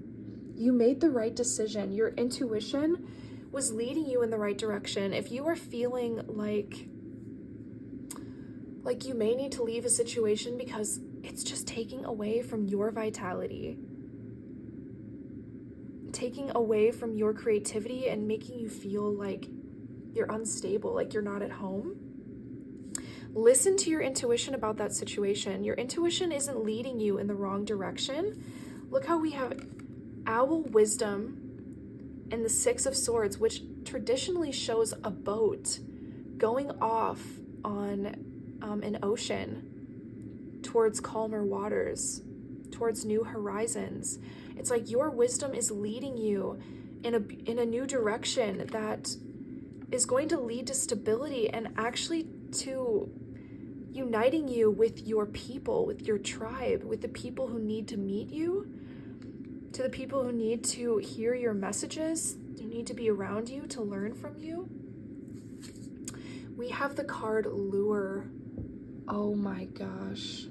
You made the right decision. Your intuition was leading you in the right direction. If you are feeling like you may need to leave a situation because it's just taking away from your vitality, taking away from your creativity and making you feel like you're unstable, like you're not at home, listen to your intuition about that situation. Your intuition isn't leading you in the wrong direction. Look how we have owl wisdom and the Six of Swords, which traditionally shows a boat going off on an ocean towards calmer waters, towards new horizons. It's like your wisdom is leading you in a new direction that is going to lead to stability and actually to uniting you with your people, with your tribe, with the people who need to meet you, to the people who need to hear your messages, who need to be around you, to learn from you. We have the card Lure. Oh my gosh.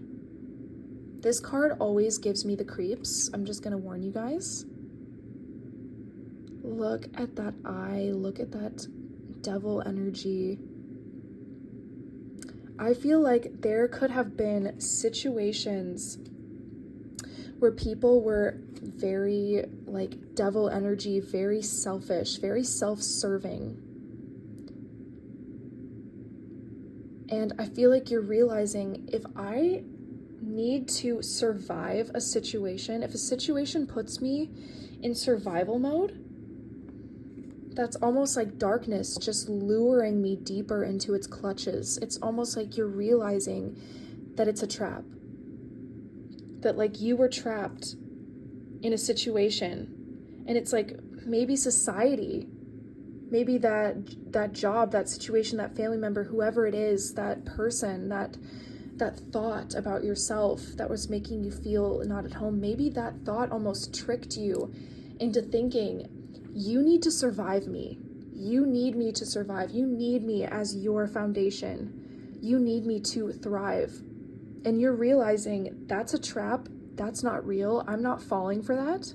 This card always gives me the creeps. I'm just gonna warn you guys. Look at that eye. Look at that devil energy. I feel like there could have been situations where people were very like devil energy, very selfish, very self-serving. And I feel like you're realizing, if I need to survive a situation, if a situation puts me in survival mode, that's almost like darkness just luring me deeper into its clutches. It's almost like you're realizing that it's a trap. That like you were trapped in a situation, and it's like maybe society, maybe that job, that situation, that family member, whoever it is, that person, that thought about yourself that was making you feel not at home, maybe that thought almost tricked you into thinking, you need to survive me. You need me to survive. You need me as your foundation. You need me to thrive. And you're realizing that's a trap. That's not real. I'm not falling for that.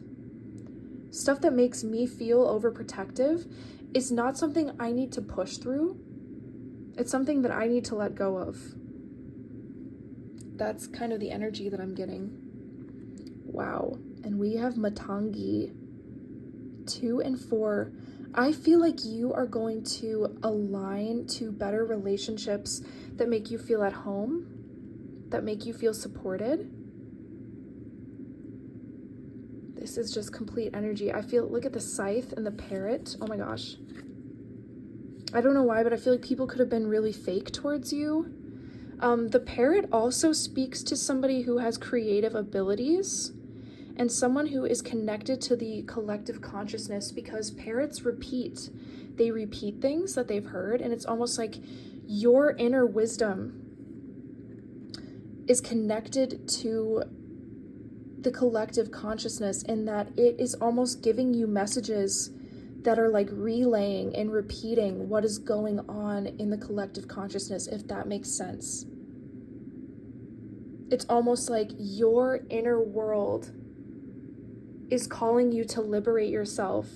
Stuff that makes me feel overprotective is not something I need to push through. It's something that I need to let go of. That's kind of the energy that I'm getting. Wow. And we have Matangi. 2 and 4. I feel like you are going to align to better relationships that make you feel at home, that make you feel supported. This is just complete energy. I feel, look at the scythe and the parrot. Oh my gosh. I don't know why, but I feel like people could have been really fake towards you. The parrot also speaks to somebody who has creative abilities and someone who is connected to the collective consciousness, because parrots repeat. They repeat things that they've heard, and it's almost like your inner wisdom is connected to the collective consciousness, in that it is almost giving you messages that are like relaying and repeating what is going on in the collective consciousness, if that makes sense. It's almost like your inner world is calling you to liberate yourself,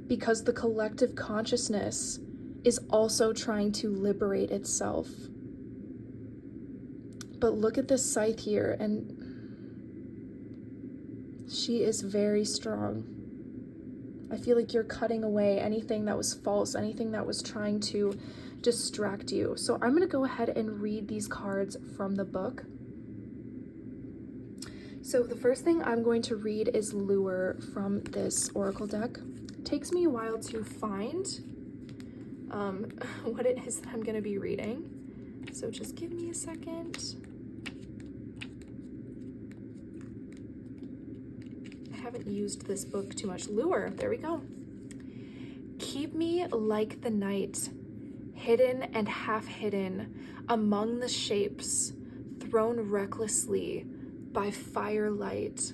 because the collective consciousness is also trying to liberate itself. But look at this scythe here, and she is very strong. I feel like you're cutting away anything that was false, anything that was trying to distract you. So I'm going to go ahead and read these cards from the book. So the first thing I'm going to read is Lure from this oracle deck. It takes me a while to find what it is that I'm going to be reading. So just give me a second. I haven't used this book too much. Lure, there we go. Keep me like the night, hidden and half hidden among the shapes, thrown recklessly by firelight.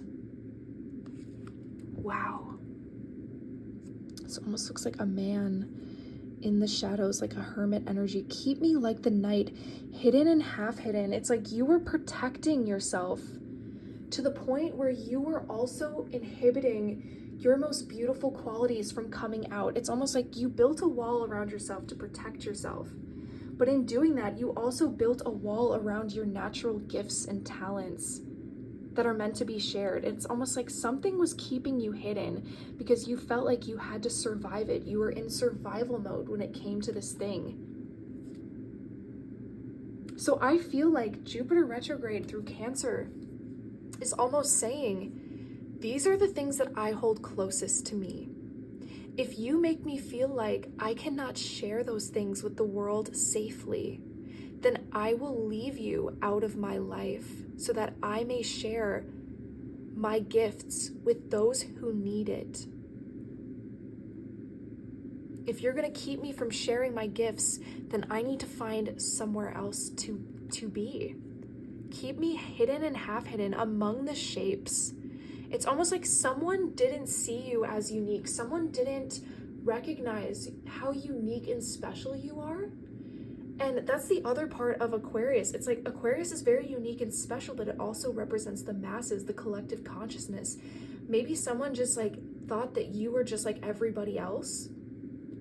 Wow. This almost looks like a man in the shadows, like a hermit energy. Keep me like the night, hidden and half hidden. It's like you were protecting yourself to the point where you were also inhibiting your most beautiful qualities from coming out. It's almost like you built a wall around yourself to protect yourself. But in doing that, you also built a wall around your natural gifts and talents that are meant to be shared. It's almost like something was keeping you hidden because you felt like you had to survive it. You were in survival mode when it came to this thing. So I feel like Jupiter retrograde through Cancer is almost saying, these are the things that I hold closest to me. If you make me feel like I cannot share those things with the world safely, then I will leave you out of my life so that I may share my gifts with those who need it. If you're going to keep me from sharing my gifts, then I need to find somewhere else to be. Keep me hidden and half hidden among the shapes. It's almost like someone didn't see you as unique. Someone didn't recognize how unique and special you are. And that's the other part of Aquarius. It's like Aquarius is very unique and special, but it also represents the masses, the collective consciousness. Maybe someone just like thought that you were just like everybody else,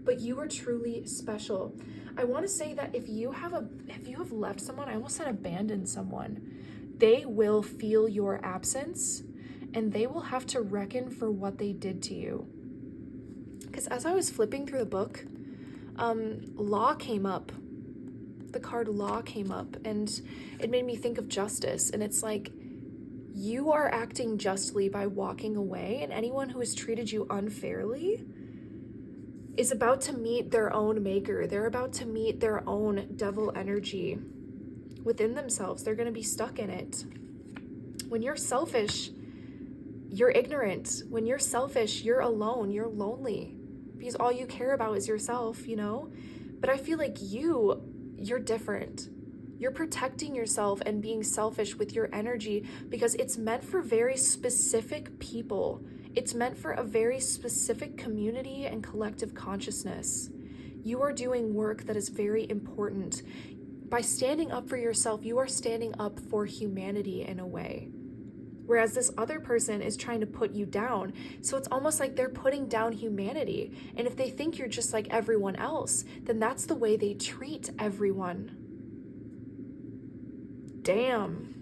but you are truly special. I want to say that if you have left someone, I almost said abandoned someone, they will feel your absence and they will have to reckon for what they did to you. Because as I was flipping through the book, law came up. The card law came up and it made me think of justice. And it's like, you are acting justly by walking away, and anyone who has treated you unfairly is about to meet their own maker. They're about to meet their own devil energy within themselves. They're going to be stuck in it. When you're selfish, you're ignorant. When you're selfish, you're alone, you're lonely because all you care about is yourself, you know? But I feel like you're different. You're protecting yourself and being selfish with your energy because it's meant for very specific people. It's meant for a very specific community and collective consciousness. You are doing work that is very important. By standing up for yourself, you are standing up for humanity in a way. Whereas this other person is trying to put you down. So it's almost like they're putting down humanity. And if they think you're just like everyone else, then that's the way they treat everyone. Damn.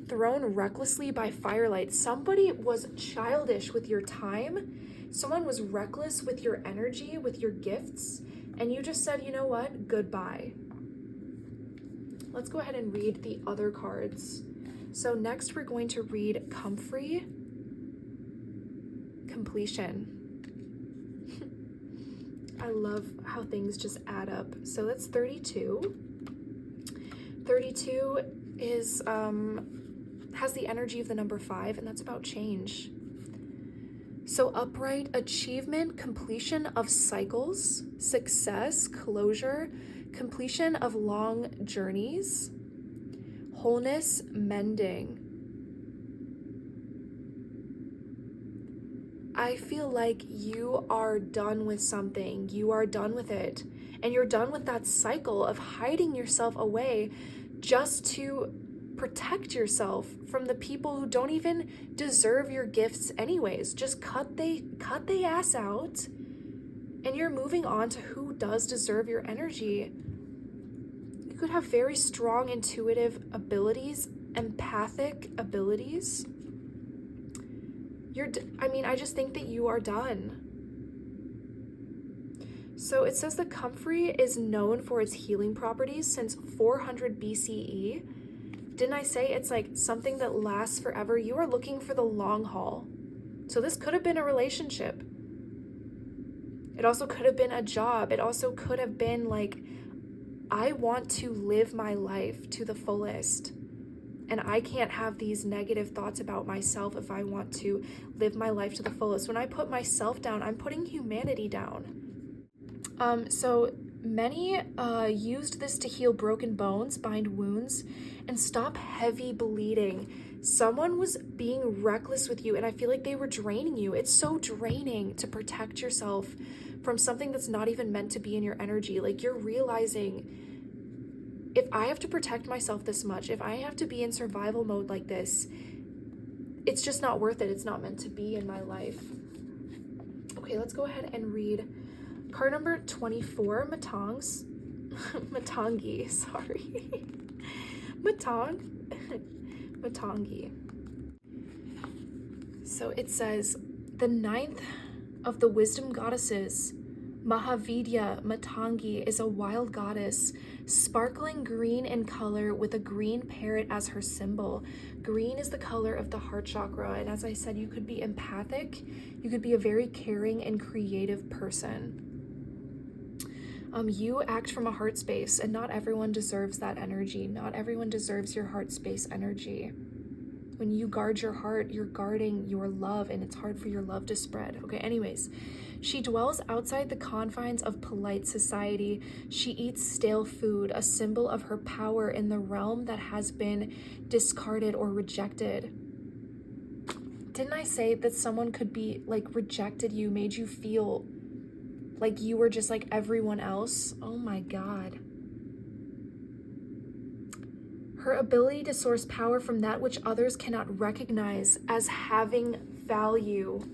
Thrown recklessly by firelight. Somebody was childish with your time. Someone was reckless with your energy, with your gifts. And you just said, you know what? Goodbye. Let's go ahead and read the other cards. So next we're going to read Comfrey, Completion. I love how things just add up. So that's 32. 32 is has the energy of the number 5, and that's about change. So upright, achievement, completion of cycles, success, closure, completion of long journeys, wholeness, mending. I feel like you are done with something. You are done with it. And you're done with that cycle of hiding yourself away just to protect yourself from the people who don't even deserve your gifts anyways. Just cut they ass out, and you're moving on to who does deserve your energy. You could have very strong intuitive abilities, empathic abilities. I just think that you are done. So it says the comfrey is known for its healing properties since 400 BCE. Didn't I say it's like something that lasts forever? You are looking for the long haul. So this could have been a relationship. It also could have been a job. It also could have been like, I want to live my life to the fullest. And I can't have these negative thoughts about myself if I want to live my life to the fullest. When I put myself down, I'm putting humanity down. So Many used this to heal broken bones, bind wounds, and stop heavy bleeding. Someone was being reckless with you, and I feel like they were draining you. It's so draining to protect yourself from something that's not even meant to be in your energy. Like, you're realizing, if I have to protect myself this much, if I have to be in survival mode like this, it's just not worth it. It's not meant to be in my life. Okay, let's go ahead and read card number 24, Matangi, sorry. Matangi. So it says, the ninth of the wisdom goddesses, Mahavidya Matangi, is a wild goddess, sparkling green in color with a green parrot as her symbol. Green is the color of the heart chakra, and as I said, you could be empathic, you could be a very caring and creative person. You act from a heart space, and not everyone deserves that energy. Not everyone deserves your heart space energy. When you guard your heart, you're guarding your love, and it's hard for your love to spread. Okay, anyways, she dwells outside the confines of polite society. She eats stale food, a symbol of her power in the realm that has been discarded or rejected. Didn't I say that someone could be like rejected you, made you feel like you were just like everyone else? Oh my God. Her ability to source power from that which others cannot recognize as having value.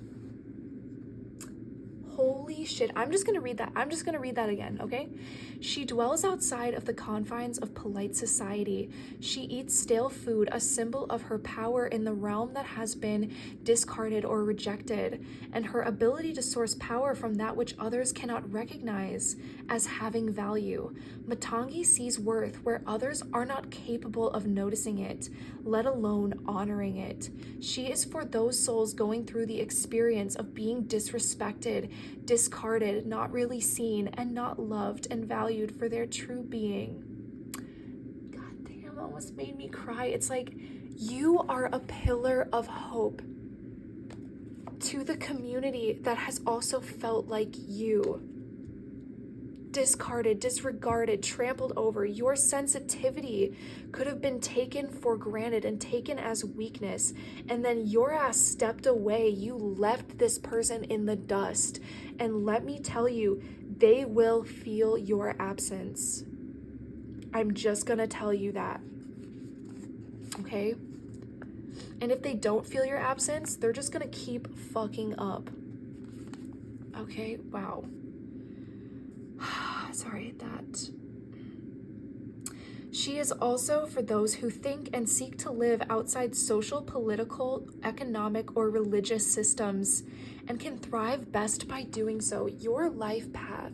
Holy shit. I'm just gonna read that again, okay? She dwells outside of the confines of polite society. She eats stale food, a symbol of her power in the realm that has been discarded or rejected, and her ability to source power from that which others cannot recognize as having value. Matangi sees worth where others are not capable of noticing it, let alone honoring it. She is for those souls going through the experience of being disrespected, discarded, not really seen, and not loved and valued for their true being. God damn, almost made me cry. It's like, you are a pillar of hope to the community that has also felt like you. Discarded, disregarded, trampled over. Your sensitivity could have been taken for granted and taken as weakness, and then your ass stepped away. You left this person in the dust, and let me tell you, they will feel your absence. I'm just gonna tell you that, okay? And if they don't feel your absence, they're just gonna keep fucking up. Okay, wow. Sorry, that. She is also for those who think and seek to live outside social, political, economic, or religious systems and can thrive best by doing so. Your life path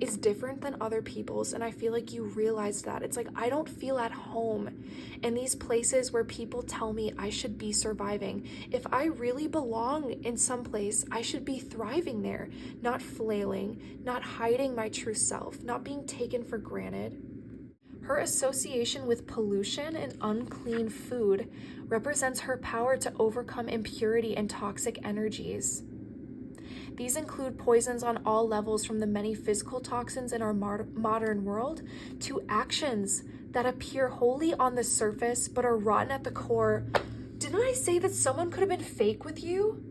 is different than other people's, and I feel like you realize that. It's like, I don't feel at home in these places where people tell me I should be surviving. If I really belong in some place, I should be thriving there, not flailing, not hiding my true self, not being taken for granted. Her association with pollution and unclean food represents her power to overcome impurity and toxic energies. These include poisons on all levels, from the many physical toxins in our modern world to actions that appear wholly on the surface but are rotten at the core. Didn't I say that someone could have been fake with you?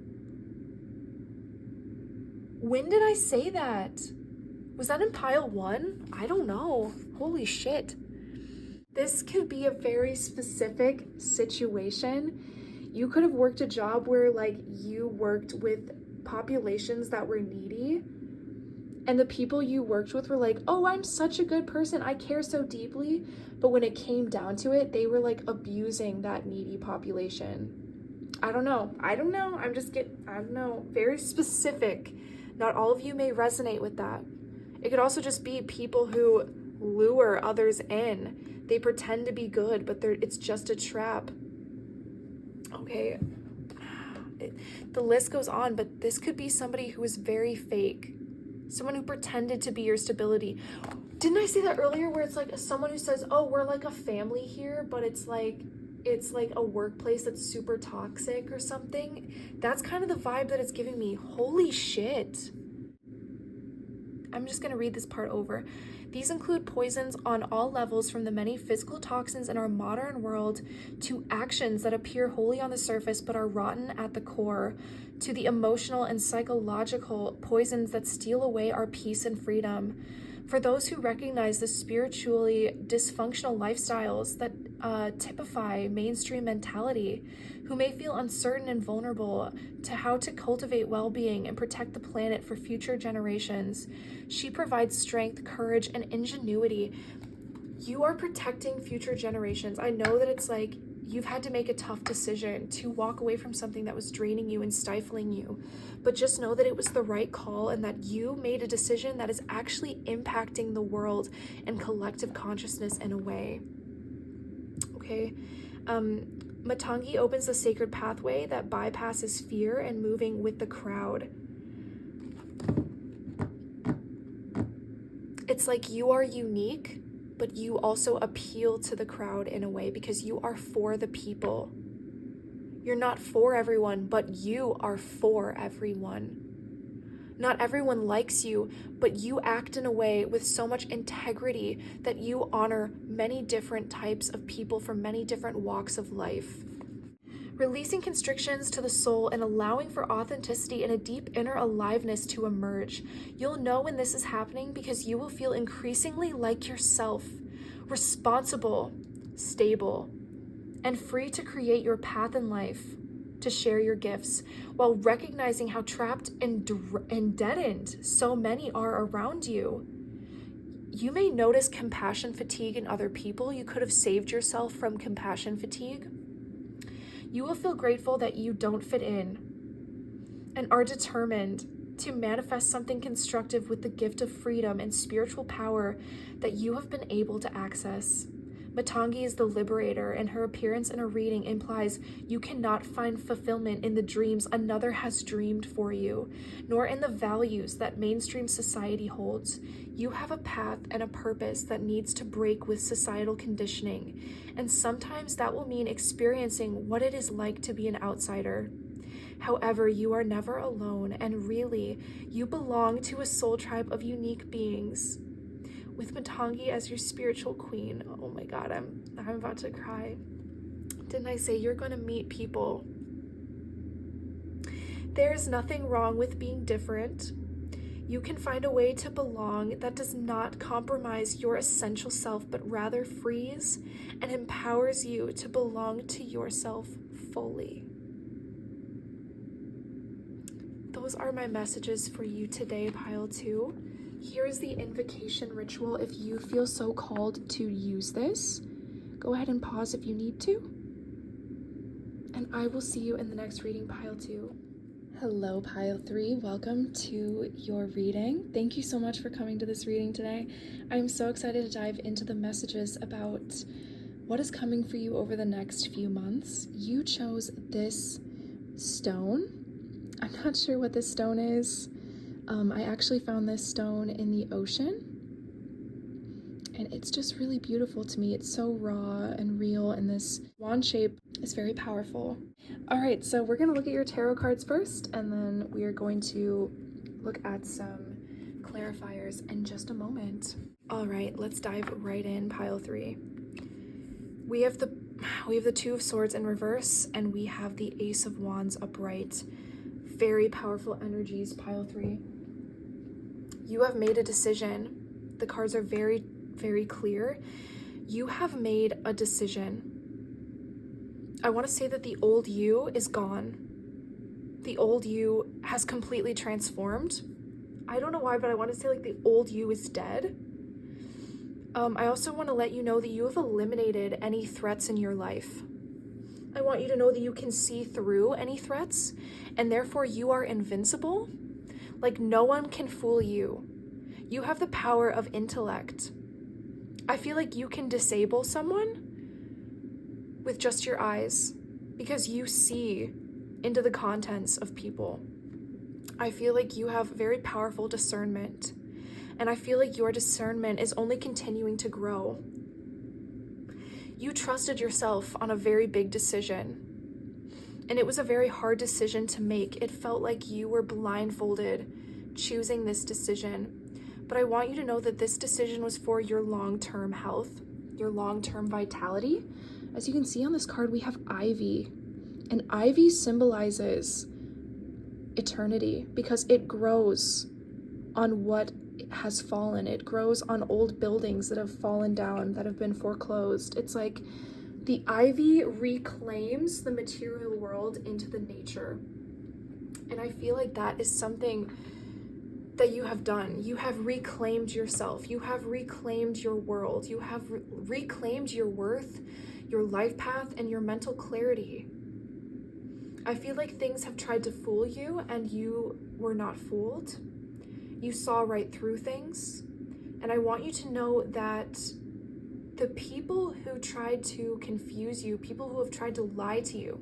When did I say that? Was that in pile 1? I don't know. Holy shit. This could be a very specific situation. You could have worked a job where like you worked with populations that were needy, and the people you worked with were like, oh, I'm such a good person, I care so deeply, but when it came down to it, they were like abusing that needy population. I don't know, I don't know, very specific. Not all of you may resonate with that. It could also just be people who lure others in. They pretend to be good, but it's just a trap. Okay, the list goes on, but this could be somebody who is very fake. Someone who pretended to be your stability. Didn't I say that earlier, where it's like someone who says, oh, we're like a family here, but it's like a workplace that's super toxic or something? That's kind of the vibe that it's giving me. Holy shit. I'm just going to read this part over. These include poisons on all levels, from the many physical toxins in our modern world to actions that appear wholly on the surface but are rotten at the core, to the emotional and psychological poisons that steal away our peace and freedom. For those who recognize the spiritually dysfunctional lifestyles that typify mainstream mentality, who may feel uncertain and vulnerable to how to cultivate well-being and protect the planet for future generations, she provides strength, courage, and ingenuity. You are protecting future generations. I know that it's like you've had to make a tough decision to walk away from something that was draining you and stifling you, but just know that it was the right call and that you made a decision that is actually impacting the world and collective consciousness in a way. Okay. Matangi opens the sacred pathway that bypasses fear and moving with the crowd. It's like you are unique, but you also appeal to the crowd in a way because you are for the people. You're not for everyone, but you are for everyone. Not everyone likes you, but you act in a way with so much integrity that you honor many different types of people from many different walks of life. Releasing constrictions to the soul and allowing for authenticity and a deep inner aliveness to emerge. You'll know when this is happening because you will feel increasingly like yourself, responsible, stable, and free to create your path in life, to share your gifts, while recognizing how trapped and deadened so many are around you. You may notice compassion fatigue in other people. You could have saved yourself from compassion fatigue. You will feel grateful that you don't fit in and are determined to manifest something constructive with the gift of freedom and spiritual power that you have been able to access. Matangi is the liberator, and her appearance in a reading implies you cannot find fulfillment in the dreams another has dreamed for you, nor in the values that mainstream society holds. You have a path and a purpose that needs to break with societal conditioning, and sometimes that will mean experiencing what it is like to be an outsider. However, you are never alone, and really, you belong to a soul tribe of unique beings. With Matangi as your spiritual queen, oh my God, I'm about to cry. Didn't I say you're going to meet people? There's nothing wrong with being different. You can find a way to belong that does not compromise your essential self, but rather frees and empowers you to belong to yourself fully. Those are my messages for you today, Pile 2. Here is the invocation ritual. If you feel so called to use this, go ahead and pause if you need to. And I will see you in the next reading, Pile 2. Hello, Pile 3. Welcome to your reading. Thank you so much for coming to this reading today. I'm so excited to dive into the messages about what is coming for you over the next few months. You chose this stone. I'm not sure what this stone is. I actually found this stone in the ocean, and it's just really beautiful to me. It's so raw and real, and this wand shape is very powerful. All right, so we're going to look at your tarot cards first, and then we are going to look at some clarifiers in just a moment. All right, let's dive right in, Pile 3. We have the Two of Swords in reverse, and we have the Ace of Wands upright. Very powerful energies, Pile 3. You have made a decision. The cards are very, very clear. You have made a decision. I want to say that the old you is gone. The old you has completely transformed. I don't know why, but I want to say like the old you is dead. I also want to let you know that you have eliminated any threats in your life. I want you to know that you can see through any threats, and therefore you are invincible. Like no one can fool you. You have the power of intellect. I feel like you can disable someone with just your eyes because you see into the contents of people. I feel like you have very powerful discernment, and I feel like your discernment is only continuing to grow. You trusted yourself on a very big decision, and it was a very hard decision to make. It felt like you were blindfolded choosing this decision, but I want you to know that this decision was for your long-term health, your long-term vitality. As you can see on this card, we have ivy, and ivy symbolizes eternity because it grows on what has fallen. It grows on old buildings that have fallen down, that have been foreclosed. It's like the ivy reclaims the material world into the nature. And I feel like that is something that you have done. You have reclaimed yourself. You have reclaimed your world. You have reclaimed your worth, your life path, and your mental clarity. I feel like things have tried to fool you and you were not fooled. You saw right through things. And I want you to know that the people who tried to confuse you, people who have tried to lie to you,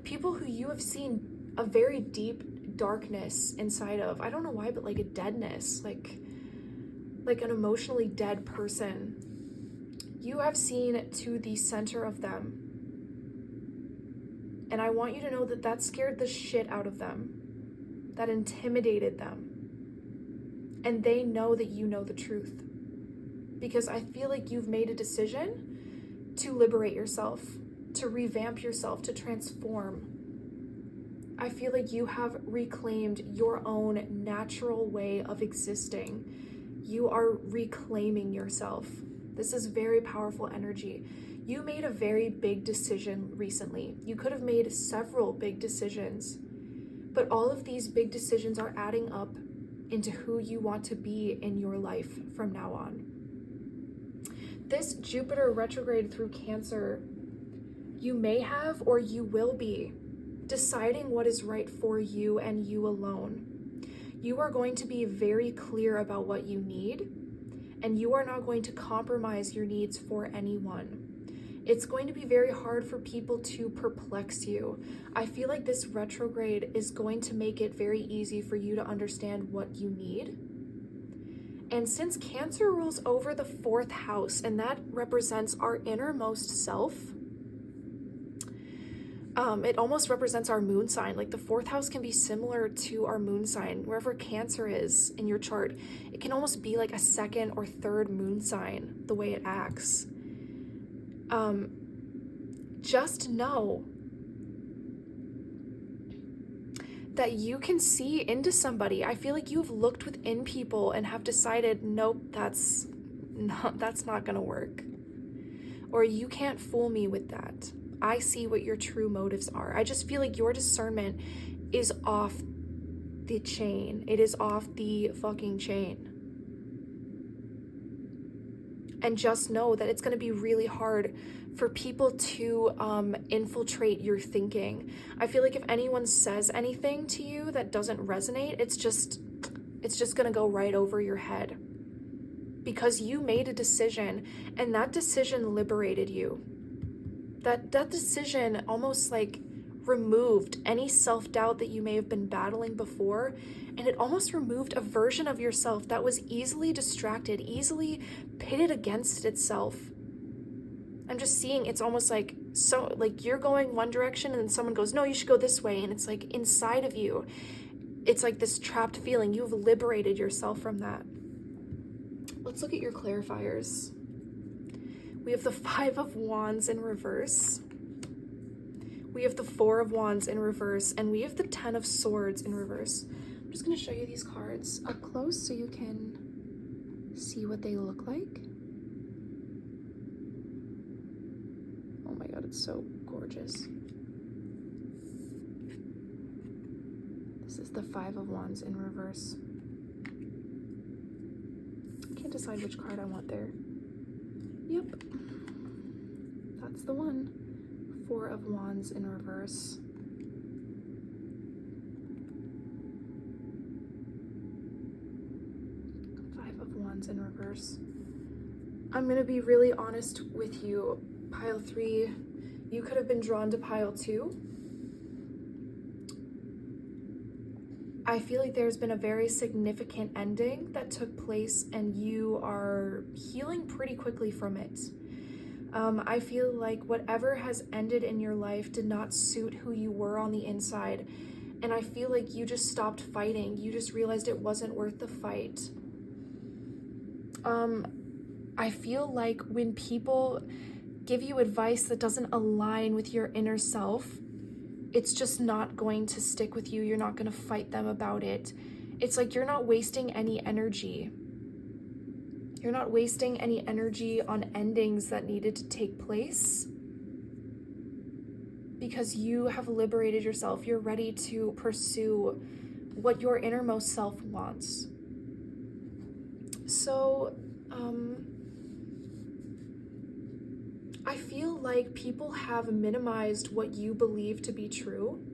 people who you have seen a very deep darkness inside of, I don't know why, but like a deadness, like an emotionally dead person, you have seen to the center of them. And I want you to know that that scared the shit out of them, that intimidated them. And they know that you know the truth. Because I feel like you've made a decision to liberate yourself, to revamp yourself, to transform. I feel like you have reclaimed your own natural way of existing. You are reclaiming yourself. This is very powerful energy. You made a very big decision recently. You could have made several big decisions, but all of these big decisions are adding up into who you want to be in your life from now on. This Jupiter retrograde through Cancer, you may have or you will be deciding what is right for you and you alone. You are going to be very clear about what you need, and you are not going to compromise your needs for anyone. It's going to be very hard for people to perplex you. I feel like this retrograde is going to make it very easy for you to understand what you need. And since Cancer rules over the 4th house, and that represents our innermost self, it almost represents our moon sign. Like the 4th house can be similar to our moon sign. Wherever Cancer is in your chart, it can almost be like a 2nd or 3rd moon sign, the way it acts. Just know that you can see into somebody. I feel like you've looked within people and have decided, nope, that's not gonna work. Or you can't fool me with that. I see what your true motives are. I just feel like your discernment is off the chain. It is off the fucking chain. And just know that it's going to be really hard for people to infiltrate your thinking. I feel like if anyone says anything to you that doesn't resonate, it's just going to go right over your head. Because you made a decision, and that decision liberated you. That decision almost like removed any self-doubt that you may have been battling before, and it almost removed a version of yourself that was easily distracted, easily pitted against itself. I'm just seeing it's almost like, so like you're going one direction and then someone goes, no, you should go this way, and it's like inside of you, it's like this trapped feeling. You've liberated yourself from that. Let's look at your clarifiers. We have the 5 of Wands in reverse. We have the 4 of Wands in reverse, and we have the 10 of Swords in reverse. I'm just going to show you these cards up close so you can see what they look like. Oh my god, it's so gorgeous. This is the 5 of Wands in reverse. I can't decide which card I want there. Yep, that's the one. 4 of Wands in reverse. In reverse. I'm going to be really honest with you, pile 3, you could have been drawn to pile 2. I feel like there's been a very significant ending that took place and you are healing pretty quickly from it. I feel like whatever has ended in your life did not suit who you were on the inside, and I feel like you just stopped fighting. You just realized it wasn't worth the fight. I feel like when people give you advice that doesn't align with your inner self, it's just not going to stick with you. You're not going to fight them about it. It's like you're not wasting any energy. You're not wasting any energy on endings that needed to take place because you have liberated yourself. You're ready to pursue what your innermost self wants. So, I feel like people have minimized what you believe to be true.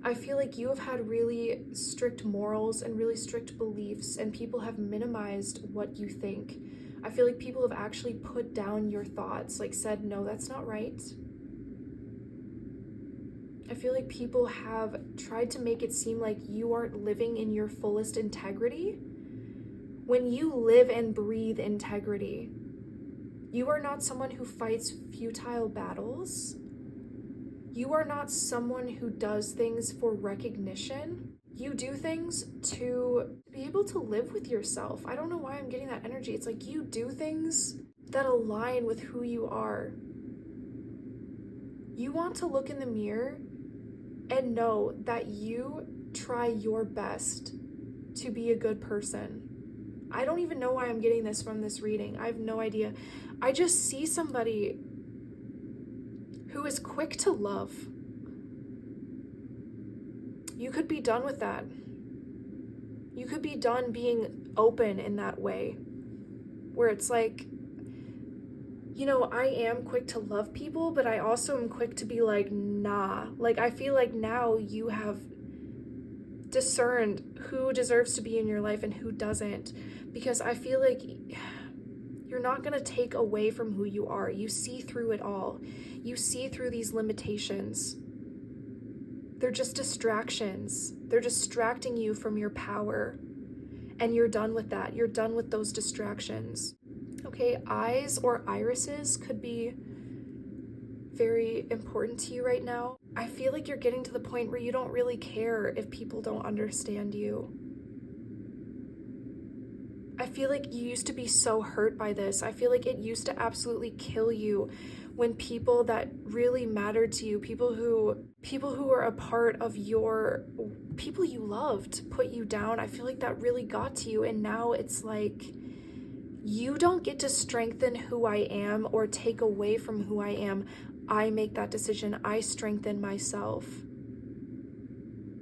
I feel like you have had really strict morals and really strict beliefs, and people have minimized what you think. I feel like people have actually put down your thoughts, like said, no, that's not right. I feel like people have tried to make it seem like you aren't living in your fullest integrity. When you live and breathe integrity, you are not someone who fights futile battles. You are not someone who does things for recognition. You do things to be able to live with yourself. I don't know why I'm getting that energy. It's like you do things that align with who you are. You want to look in the mirror and know that you try your best to be a good person. I don't even know why I'm getting this from this reading. I have no idea. I just see somebody who is quick to love. You could be done with that. You could be done being open in that way, where it's like, you know, I am quick to love people, but I also am quick to be like, nah. Like, I feel like now you have discerned who deserves to be in your life and who doesn't, because I feel like you're not going to take away from who you are. You see through it all. You see through these limitations. They're just distractions. They're distracting you from your power. And you're done with that. You're done with those distractions. Okay, eyes or irises could be very important to you right now. I feel like you're getting to the point where you don't really care if people don't understand you. I feel like you used to be so hurt by this. I feel like it used to absolutely kill you when people that really mattered to you, people who were a part of your, people you loved, put you down. I feel like that really got to you, and now it's like you don't get to strengthen who I am or take away from who I am. I make that decision. I strengthen myself.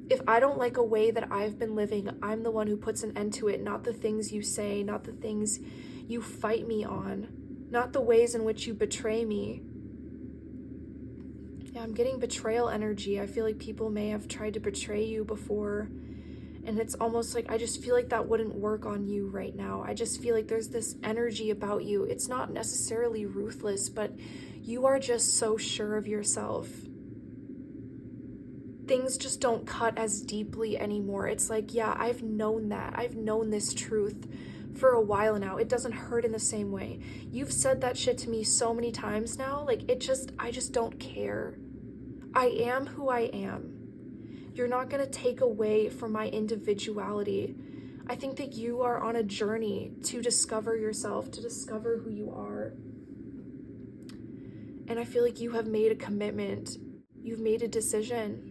If I don't like a way that I've been living, I'm the one who puts an end to it, not the things you say, not the things you fight me on, not the ways in which you betray me. Yeah, I'm getting betrayal energy. I feel like people may have tried to betray you before, and it's almost like I just feel like that wouldn't work on you right now. I just feel like there's this energy about you. It's not necessarily ruthless, but you are just so sure of yourself. Things just don't cut as deeply anymore. It's like, yeah, I've known that. I've known this truth for a while now. It doesn't hurt in the same way. You've said that shit to me so many times now. Like, I just don't care. I am who I am. You're not going to take away from my individuality. I think that you are on a journey to discover yourself, to discover who you are. And I feel like you have made a commitment. You've made a decision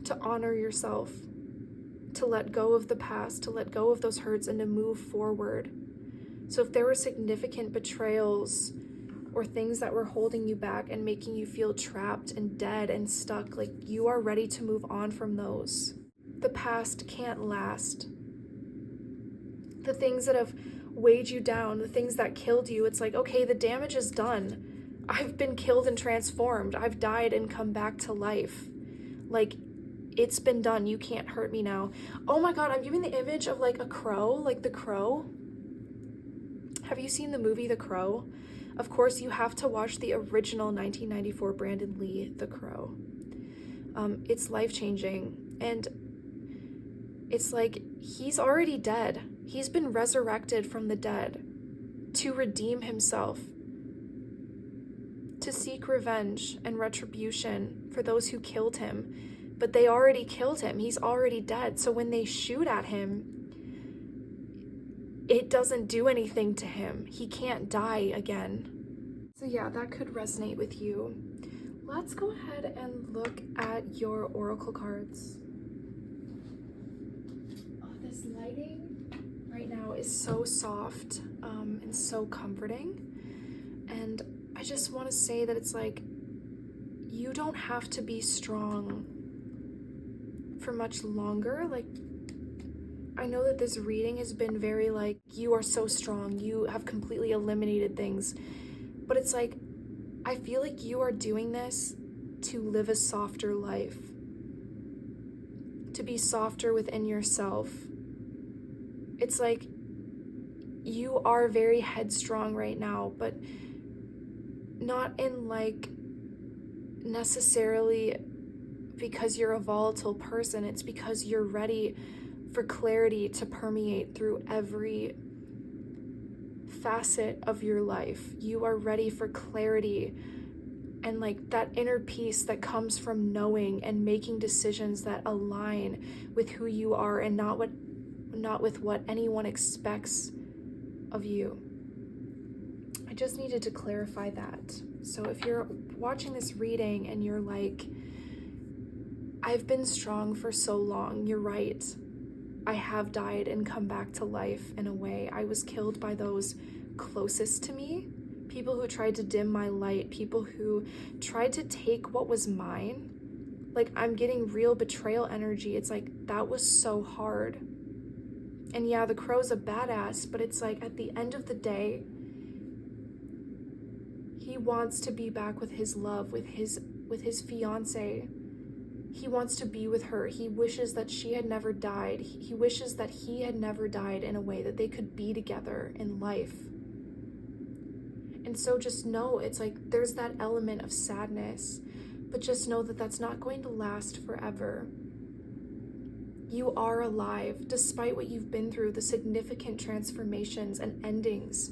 to honor yourself, to let go of the past, to let go of those hurts, and to move forward. So if there were significant betrayals or things that were holding you back and making you feel trapped and dead and stuck, like, you are ready to move on from those. The past can't last. The things that have weighed you down, the things that killed you, it's like, okay, the damage is done. I've been killed and transformed. I've died and come back to life. Like, it's been done. You can't hurt me now. Oh my God, I'm giving the image of like a crow, like The Crow. Have you seen the movie The Crow? Of course, you have to watch the original 1994 Brandon Lee, The Crow. It's life-changing. And it's like, he's already dead. He's been resurrected from the dead to redeem himself, to seek revenge and retribution for those who killed him. But they already killed him. He's already dead. So when they shoot at him, it doesn't do anything to him. He can't die again. So yeah, that could resonate with you. Let's go ahead and look at your oracle cards. Oh, this lighting right now is so soft and so comforting. And I just want to say that it's like, you don't have to be strong for much longer. Like, I know that this reading has been very like, you are so strong, you have completely eliminated things, but it's like, I feel like you are doing this to live a softer life, to be softer within yourself. It's like, you are very headstrong right now, but not in like necessarily because you're a volatile person. It's because you're ready for clarity to permeate through every facet of your life. You are ready for clarity and like that inner peace that comes from knowing and making decisions that align with who you are and not with what anyone expects of you. I just needed to clarify that. So if you're watching this reading and you're like, I've been strong for so long, you're right. I have died and come back to life in a way. I was killed by those closest to me, people who tried to dim my light, people who tried to take what was mine. Like, I'm getting real betrayal energy. It's like, that was so hard. And yeah, the crow's a badass, but it's like, at the end of the day, he wants to be back with his love, with his fiance. He wants to be with her. He wishes that she had never died. He wishes that he had never died in a way that they could be together in life. And so just know, it's like, there's that element of sadness, but just know that that's not going to last forever. You are alive, despite what you've been through, the significant transformations and endings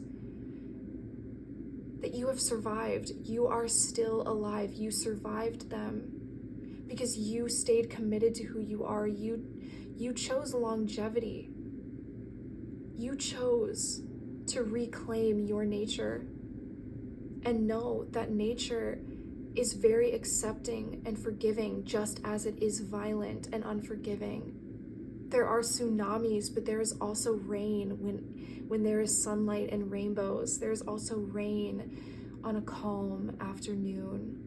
that you have survived. You are still alive. You survived them because you stayed committed to who you are. You chose longevity. You chose to reclaim your nature and know that nature is very accepting and forgiving, just as it is violent and unforgiving. There are tsunamis, but there is also rain when there is sunlight and rainbows. There's also rain on a calm afternoon.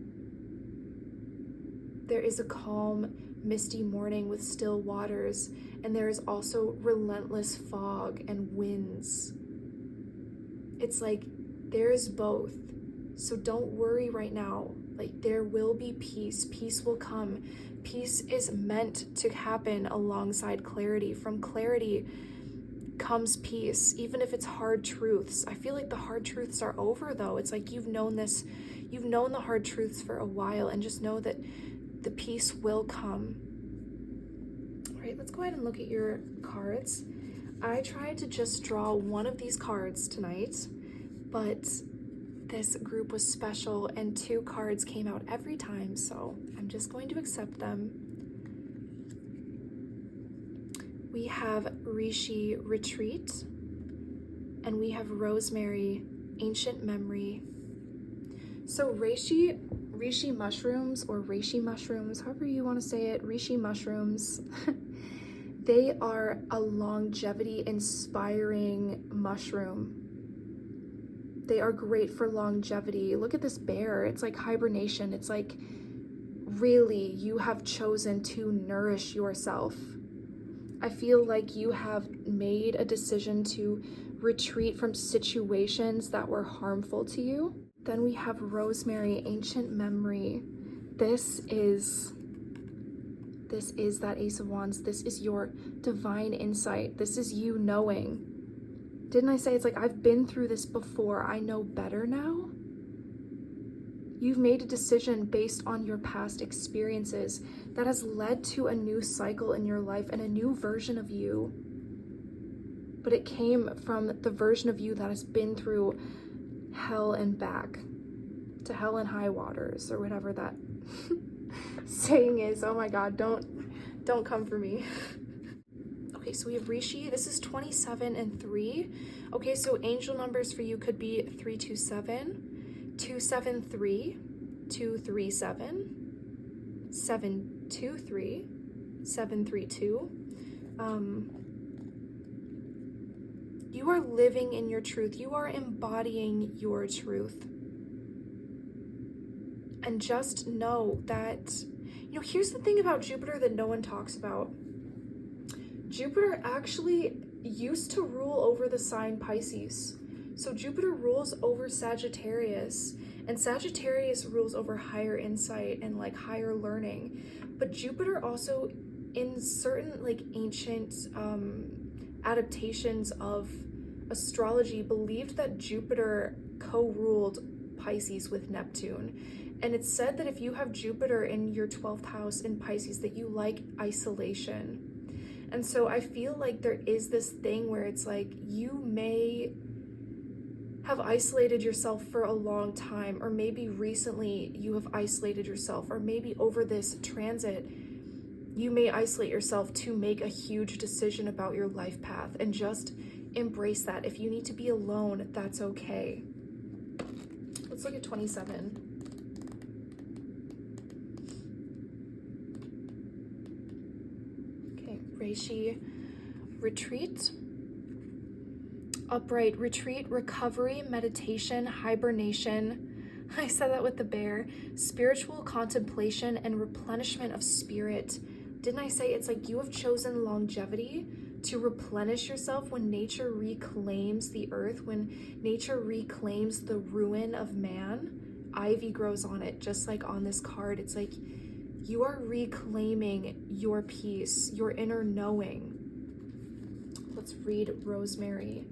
There is a calm, misty morning with still waters, and there is also relentless fog and winds. It's like, there is both. So don't worry right now. Like, there will be peace. Peace will come. Peace is meant to happen alongside clarity. From clarity comes peace, even if it's hard truths. I feel like the hard truths are over though. It's like, you've known the hard truths for a while, and just know that the peace will come. All right, let's go ahead and look at your cards. I tried to just draw one of these cards tonight, but this group was special and 2 cards came out every time, so I'm just going to accept them. We have Rishi, Retreat, and we have Rosemary, Ancient Memory. So reishi mushrooms, or reishi mushrooms, however you want to say it, reishi mushrooms, they are a longevity inspiring mushroom. They are great for longevity. Look at this bear. It's like hibernation. It's like, really, you have chosen to nourish yourself. I feel like you have made a decision to retreat from situations that were harmful to you. Then we have Rosemary, Ancient Memory. This is that Ace of Wands. This is your divine insight. This is you knowing. Didn't I say it's like, I've been through this before, I know better now? You've made a decision based on your past experiences that has led to a new cycle in your life and a new version of you. But it came from the version of you that has been through hell and back, to hell and high waters, or whatever that saying is. Oh my God, don't come for me. Okay, so we have Rishi. This is 27 and 3. Okay, so angel numbers for you could be 327, 273, 237, 723, 732. You are living in your truth. You are embodying your truth. And just know that, here's the thing about Jupiter that no one talks about. Jupiter actually used to rule over the sign Pisces. So Jupiter rules over Sagittarius, and Sagittarius rules over higher insight and like higher learning. But Jupiter also, in certain like ancient adaptations of astrology, believed that Jupiter co-ruled Pisces with Neptune. And it's said that if you have Jupiter in your 12th house in Pisces, that you like isolation. And so I feel like there is this thing where it's like you may have isolated yourself for a long time, or maybe recently you have isolated yourself, or maybe over this transit, you may isolate yourself to make a huge decision about your life path, and just embrace that. If you need to be alone, that's okay. Let's look at 27. Reishi, retreat, upright, retreat, recovery, meditation, hibernation. I said that with the bear. Spiritual contemplation and replenishment of spirit. Didn't I say it's like you have chosen longevity to replenish yourself when nature reclaims the earth, when nature reclaims the ruin of man? Ivy grows on it, just like on this card. It's like you are reclaiming your peace, your inner knowing. Let's read Rosemary,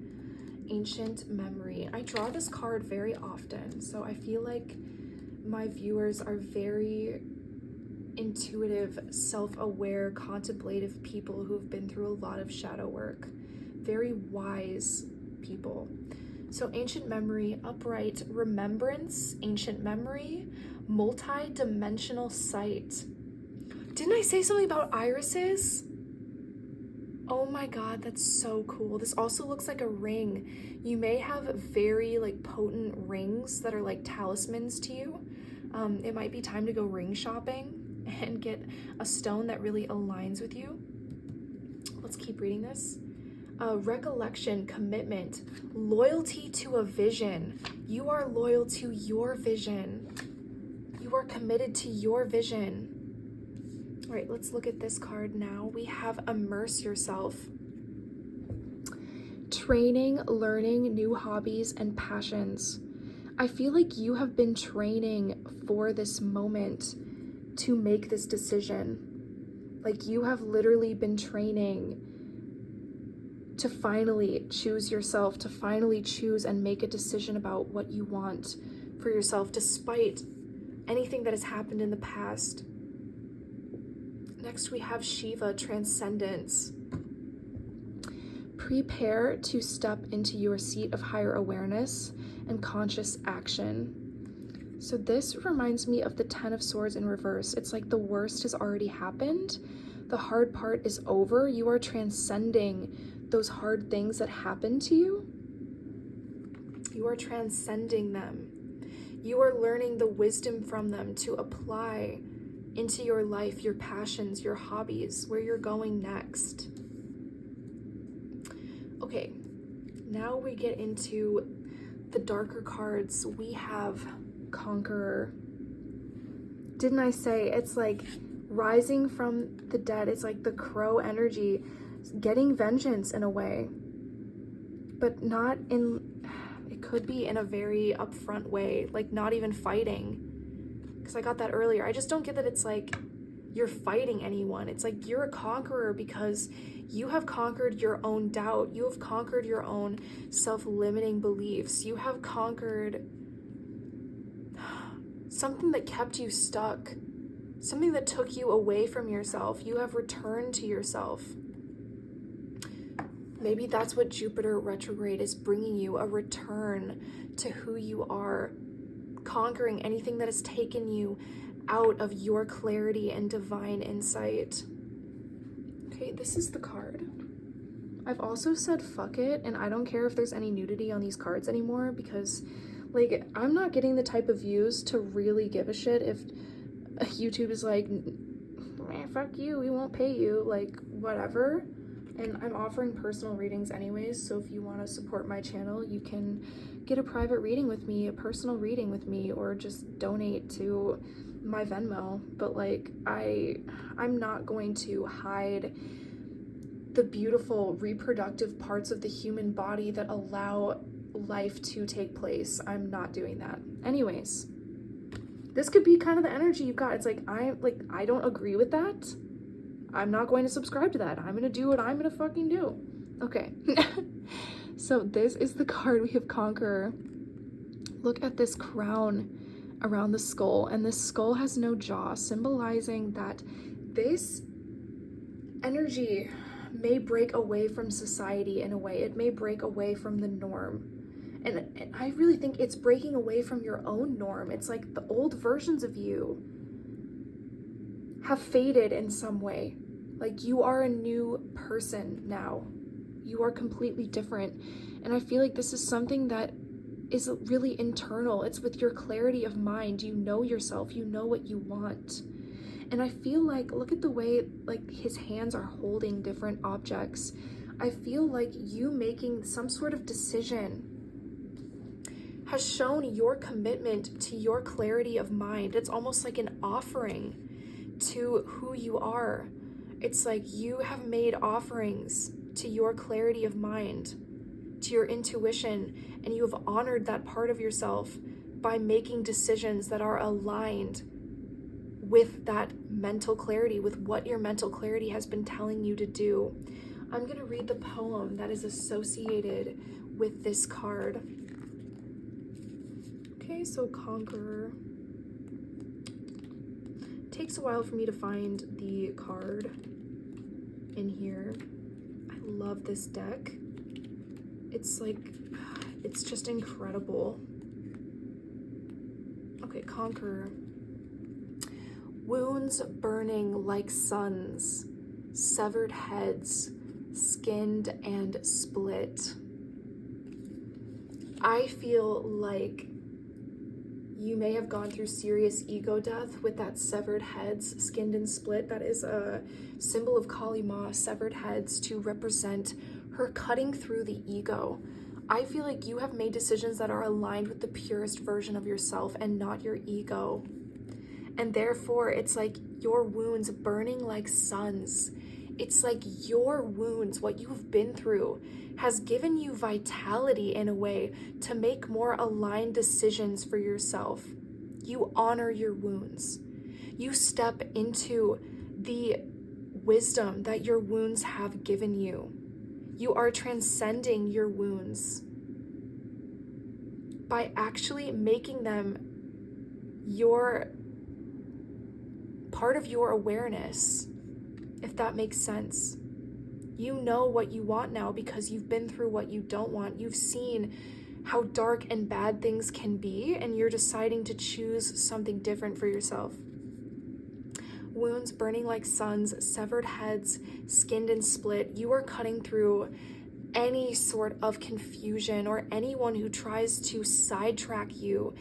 Ancient Memory. I draw this card very often, so I feel like my viewers are very intuitive, self-aware, contemplative people who've been through a lot of shadow work. Very wise people. So ancient memory, upright, remembrance, ancient memory, multi-dimensional sight. Didn't I say something about irises? Oh my God, that's so cool. This also looks like a ring. You may have very like potent rings that are like talismans to you. It might be time to go ring shopping and get a stone that really aligns with you. Let's keep reading this. Recollection, commitment, loyalty to a vision. You are loyal to your vision. You are committed to your vision. All right, let's look at this card now. We have immerse yourself. Training, learning, new hobbies, and passions. I feel like you have been training for this moment to make this decision. Like you have literally been training to finally choose yourself, to finally choose and make a decision about what you want for yourself, despite anything that has happened in the past. Next, we have Shiva, transcendence. Prepare to step into your seat of higher awareness and conscious action. So this reminds me of the 10 of Swords in reverse. It's like the worst has already happened. The hard part is over. You are transcending those hard things that happened to you. You are transcending them. You are learning the wisdom from them to apply into your life, your passions, your hobbies, where you're going next. Okay, now we get into the darker cards. We have Conqueror. Didn't I say it's like rising from the dead? It's like the crow energy, getting vengeance in a way, but not in, it could be in a very upfront way, like not even fighting. Because I got that earlier. I just don't get that it's like you're fighting anyone. It's like you're a conqueror because you have conquered your own doubt. You have conquered your own self-limiting beliefs. You have conquered something that kept you stuck, something that took you away from yourself. You have returned to yourself. Maybe that's what Jupiter retrograde is bringing you, a return to who you are, conquering anything that has taken you out of your clarity and divine insight. Okay, this is the card. I've also said fuck it, and I don't care if there's any nudity on these cards anymore, because like I'm not getting the type of views to really give a shit if YouTube is like, fuck you, we won't pay you, like whatever. And I'm offering personal readings anyways, so if you want to support my channel, you can get a private reading with me, a personal reading with me, or just donate to my Venmo. But like I'm not going to hide the beautiful reproductive parts of the human body that allow life to take place. I'm not doing that. Anyways, this could be kind of the energy you've got. It's like I don't agree with that. I'm not going to subscribe to that. I'm gonna do what I'm gonna fucking do. Okay. So this is the card we have, Conqueror. Look at this crown around the skull, and this skull has no jaw, symbolizing that this energy may break away from society in a way. It may break away from the norm. And I really think it's breaking away from your own norm. It's like the old versions of you have faded in some way. Like you are a new person now. You are completely different. And I feel like this is something that is really internal. It's with your clarity of mind. You know yourself. You know what you want. And I feel like, look at the way like his hands are holding different objects. I feel like you making some sort of decision has shown your commitment to your clarity of mind. It's almost like an offering to who you are. It's like you have made offerings to your clarity of mind, to your intuition, and you have honored that part of yourself by making decisions that are aligned with that mental clarity, with what your mental clarity has been telling you to do. I'm going to read the poem that is associated with this card. Okay, so Conqueror. Takes a while for me to find the card in here. I love this deck. It's like, it's just incredible. Okay, Conqueror. Wounds burning like suns, severed heads, skinned and split. I feel like you may have gone through serious ego death with that severed heads, skinned and split. That is a symbol of Kali Ma, severed heads, to represent her cutting through the ego. I feel like you have made decisions that are aligned with the purest version of yourself and not your ego. And therefore, it's like your wounds burning like suns. It's like your wounds, what you've been through, has given you vitality in a way to make more aligned decisions for yourself. You honor your wounds. You step into the wisdom that your wounds have given you. You are transcending your wounds by actually making them your part of your awareness, if that makes sense. You know what you want now because you've been through what you don't want. You've seen how dark and bad things can be, and you're deciding to choose something different for yourself. Wounds burning like suns, severed heads, skinned and split. You are cutting through any sort of confusion or anyone who tries to sidetrack you.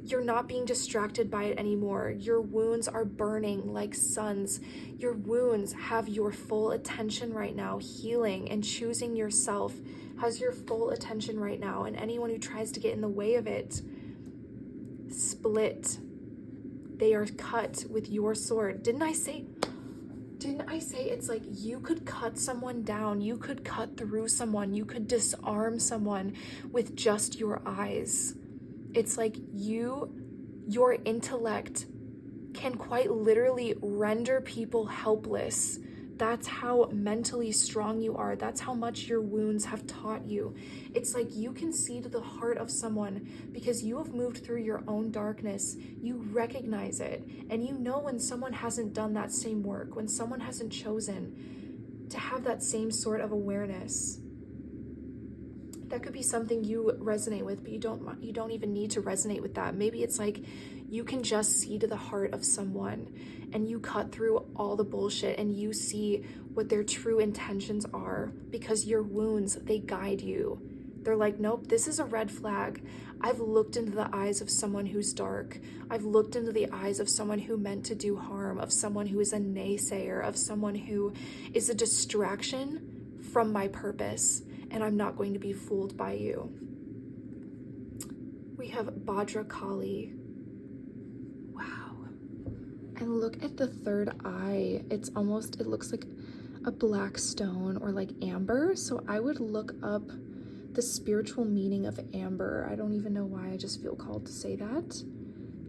You're not being distracted by it anymore. Your wounds are burning like suns. Your wounds have your full attention right now. Healing and choosing yourself has your full attention right now. And anyone who tries to get in the way of it, split. They are cut with your sword. Didn't I say it's like you could cut someone down? You could cut through someone. You could disarm someone with just your eyes. It's like your intellect can quite literally render people helpless. That's how mentally strong you are. That's how much your wounds have taught you. It's like you can see to the heart of someone because you have moved through your own darkness. You recognize it, and you know when someone hasn't done that same work, when someone hasn't chosen to have that same sort of awareness. That could be something you resonate with, but you don't even need to resonate with that. Maybe it's like you can just see to the heart of someone and you cut through all the bullshit and you see what their true intentions are, because your wounds, they guide you. They're like, nope, this is a red flag. I've looked into the eyes of someone who's dark. I've looked into the eyes of someone who meant to do harm, of someone who is a naysayer, of someone who is a distraction from my purpose, and I'm not going to be fooled by you. We have Bhadra Kali. Wow. And look at the third eye. It looks like a black stone or like amber. So I would look up the spiritual meaning of amber. I don't even know why, I just feel called to say that.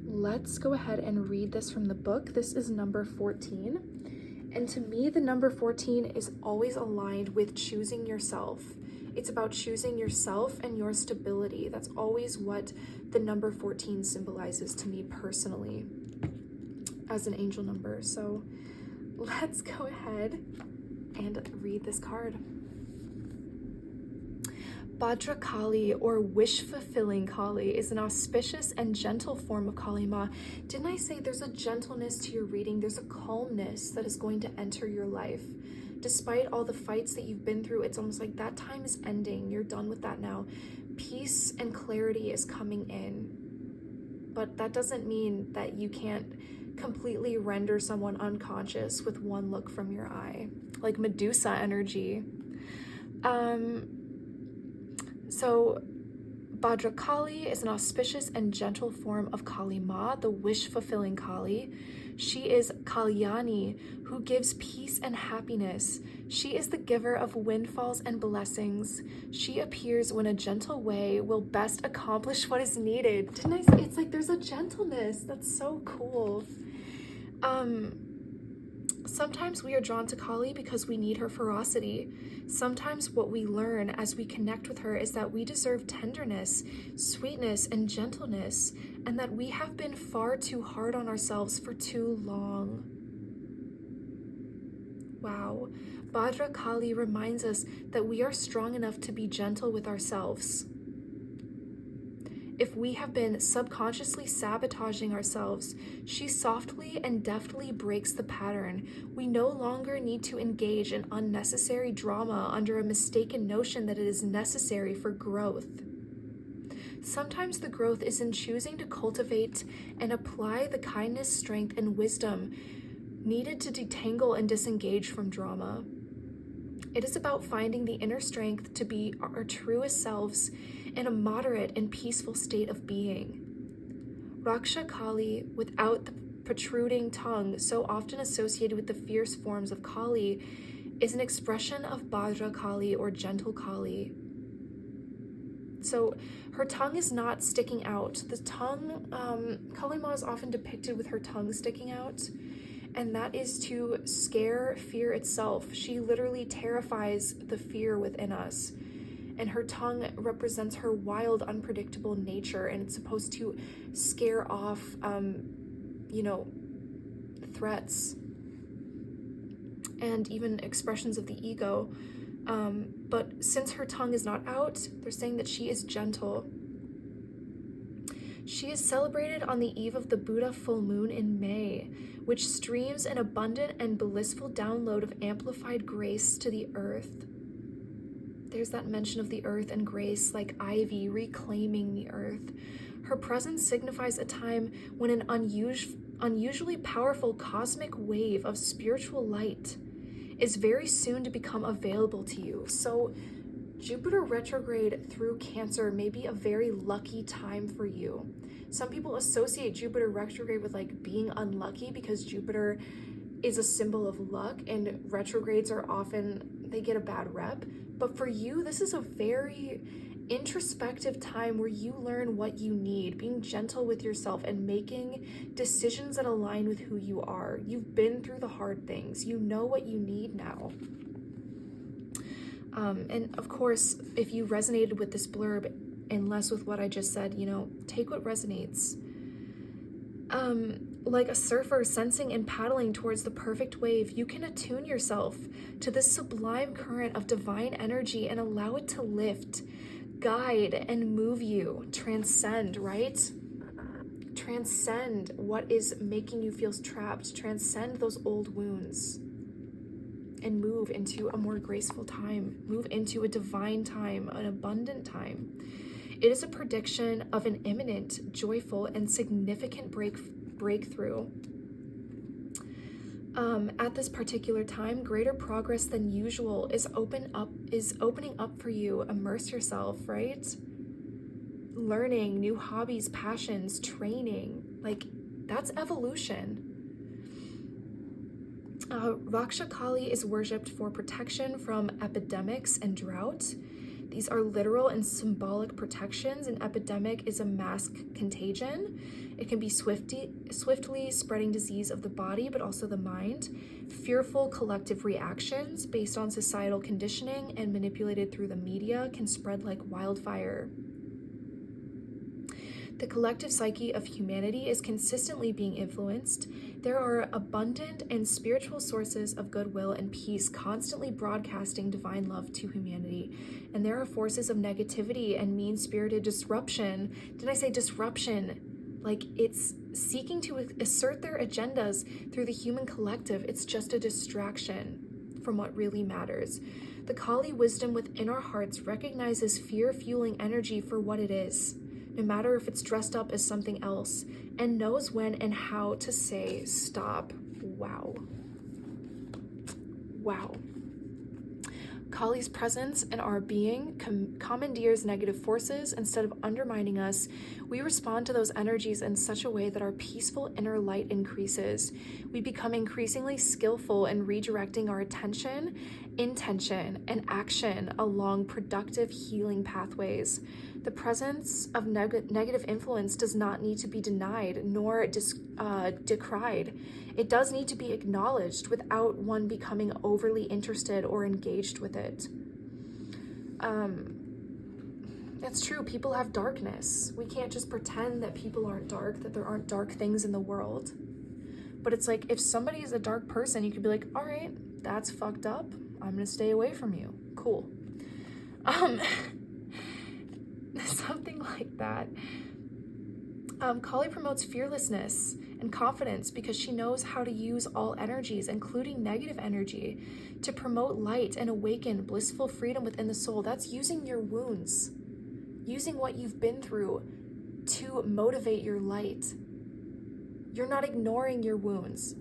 Let's go ahead and read this from the book. This is number 14. And to me, the number 14 is always aligned with choosing yourself. It's about choosing yourself and your stability. That's always what the number 14 symbolizes to me personally as an angel number. So let's go ahead and read this card. Bhadra Kali, or wish-fulfilling Kali, is an auspicious and gentle form of Kali Ma. Didn't I say there's a gentleness to your reading? There's a calmness that is going to enter your life. Despite all the fights that you've been through, it's almost like that time is ending. You're done with that now. Peace and clarity is coming in. But that doesn't mean that you can't completely render someone unconscious with one look from your eye. Like Medusa energy. So Bhadra Kali is an auspicious and gentle form of Kali Ma, the wish-fulfilling Kali. She is Kalyani, who gives peace and happiness. She is the giver of windfalls and blessings. She appears when a gentle way will best accomplish what is needed. Didn't I say? It's like there's a gentleness. That's so cool. Sometimes we are drawn to Kali because we need her ferocity. Sometimes what we learn as we connect with her is that we deserve tenderness, sweetness, and gentleness, and that we have been far too hard on ourselves for too long. Wow. Bhadra Kali reminds us that we are strong enough to be gentle with ourselves. If we have been subconsciously sabotaging ourselves, she softly and deftly breaks the pattern. We no longer need to engage in unnecessary drama under a mistaken notion that it is necessary for growth. Sometimes the growth is in choosing to cultivate and apply the kindness, strength, and wisdom needed to detangle and disengage from drama. It is about finding the inner strength to be our truest selves in a moderate and peaceful state of being. Raksha Kali, without the protruding tongue so often associated with the fierce forms of Kali, is an expression of Bhadra Kali, or gentle Kali. So her tongue is not sticking out. The tongue, Kali Ma is often depicted with her tongue sticking out, and that is to scare fear itself. She literally terrifies the fear within us. And her tongue represents her wild, unpredictable nature, and it's supposed to scare off, threats and even expressions of the ego. But since her tongue is not out, they're saying that she is gentle. She is celebrated on the eve of the Buddha full moon in May, which streams an abundant and blissful download of amplified grace to the earth. There's that mention of the earth and grace, like ivy reclaiming the earth. Her presence signifies a time when an unusually powerful cosmic wave of spiritual light is very soon to become available to you. So Jupiter retrograde through Cancer may be a very lucky time for you. Some people associate Jupiter retrograde with like being unlucky because Jupiter is a symbol of luck, and retrogrades are often, they get a bad rep. But for you, this is a very introspective time where you learn what you need, being gentle with yourself and making decisions that align with who you are. You've been through the hard things. You know what you need now. And of course, if you resonated with this blurb and less with what I just said, take what resonates. Like a surfer sensing and paddling towards the perfect wave, you can attune yourself to this sublime current of divine energy and allow it to lift, guide and move you, transcend, right? Transcend what is making you feel trapped, transcend those old wounds, and move into a more graceful time, move into a divine time, an abundant time. It is a prediction of an imminent, joyful, and significant breakthrough. At this particular time, greater progress than usual is opening up for you. Immerse yourself, right? Learning new hobbies, passions, training, like that's evolution. Raksha Kali is worshipped for protection from epidemics and drought. These are literal and symbolic protections. An epidemic is a mass contagion. It can be swiftly spreading disease of the body, but also the mind. Fearful collective reactions based on societal conditioning and manipulated through the media can spread like wildfire. The collective psyche of humanity is consistently being influenced. There are abundant and spiritual sources of goodwill and peace constantly broadcasting divine love to humanity. And there are forces of negativity and mean-spirited disruption. Did I say disruption? Like it's seeking to assert their agendas through the human collective. It's just a distraction from what really matters. The Kali wisdom within our hearts recognizes fear-fueling energy for what it is, no matter if it's dressed up as something else, and knows when and how to say stop. Wow. Wow. Kali's presence in our being commandeers negative forces. Instead of undermining us, we respond to those energies in such a way that our peaceful inner light increases. We become increasingly skillful in redirecting our attention, intention, and action along productive healing pathways. The presence of negative influence does not need to be denied nor decried. It does need to be acknowledged without one becoming overly interested or engaged with it. It's true, people have darkness. We can't just pretend that people aren't dark, that there aren't dark things in the world. But it's like, if somebody is a dark person, you could be like, all right, that's fucked up. I'm gonna stay away from you. Cool. Something like that. Kali promotes fearlessness and confidence because she knows how to use all energies, including negative energy, to promote light and awaken blissful freedom within the soul. That's using your wounds, using what you've been through to motivate your light. You're not ignoring your wounds.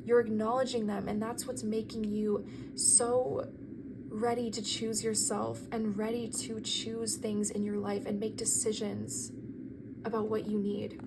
You're acknowledging them, and that's what's making you so ready to choose yourself and ready to choose things in your life and make decisions about what you need.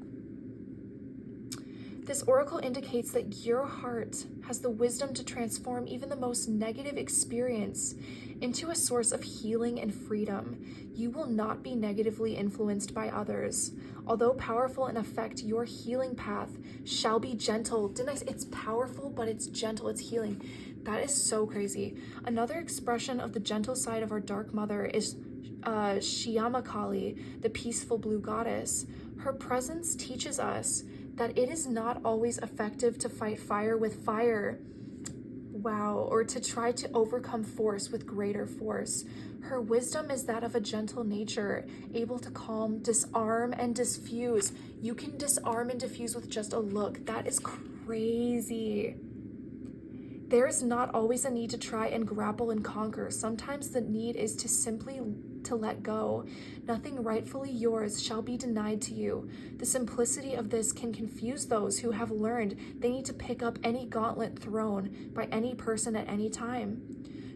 This oracle indicates that your heart has the wisdom to transform even the most negative experience into a source of healing and freedom. You will not be negatively influenced by others. Although powerful in effect, your healing path shall be gentle. Didn't I say it's powerful, but it's gentle, it's healing. That is so crazy. Another expression of the gentle side of our dark mother is Shyama Kali, the peaceful blue goddess. Her presence teaches us that it is not always effective to fight fire with fire. Wow, or to try to overcome force with greater force. Her wisdom is that of a gentle nature, able to calm, disarm, and diffuse. You can disarm and diffuse with just a look. That is crazy. There is not always a need to try and grapple and conquer. Sometimes the need is to simply to let go. Nothing rightfully yours shall be denied to you. The simplicity of this can confuse those who have learned they need to pick up any gauntlet thrown by any person at any time.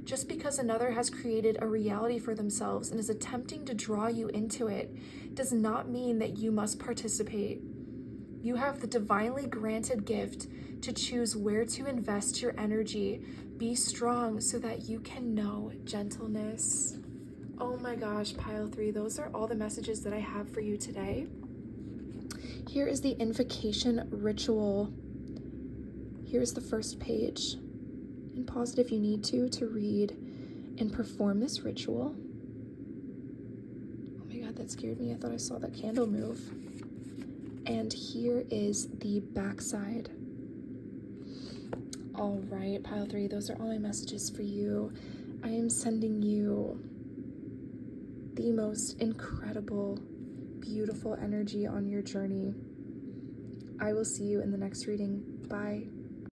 Just because another has created a reality for themselves and is attempting to draw you into it does not mean that you must participate. You have the divinely granted gift to choose where to invest your energy. Be strong so that you can know gentleness. Oh my gosh, pile 3, those are all the messages that I have for you today. Here is the invocation ritual. Here's the first page. And pause it if you need to read and perform this ritual. Oh my god, that scared me. I thought I saw that candle move. And here is the backside. All right, pile 3, those are all my messages for you. I am sending you the most incredible, beautiful energy on your journey. I will see you in the next reading. Bye.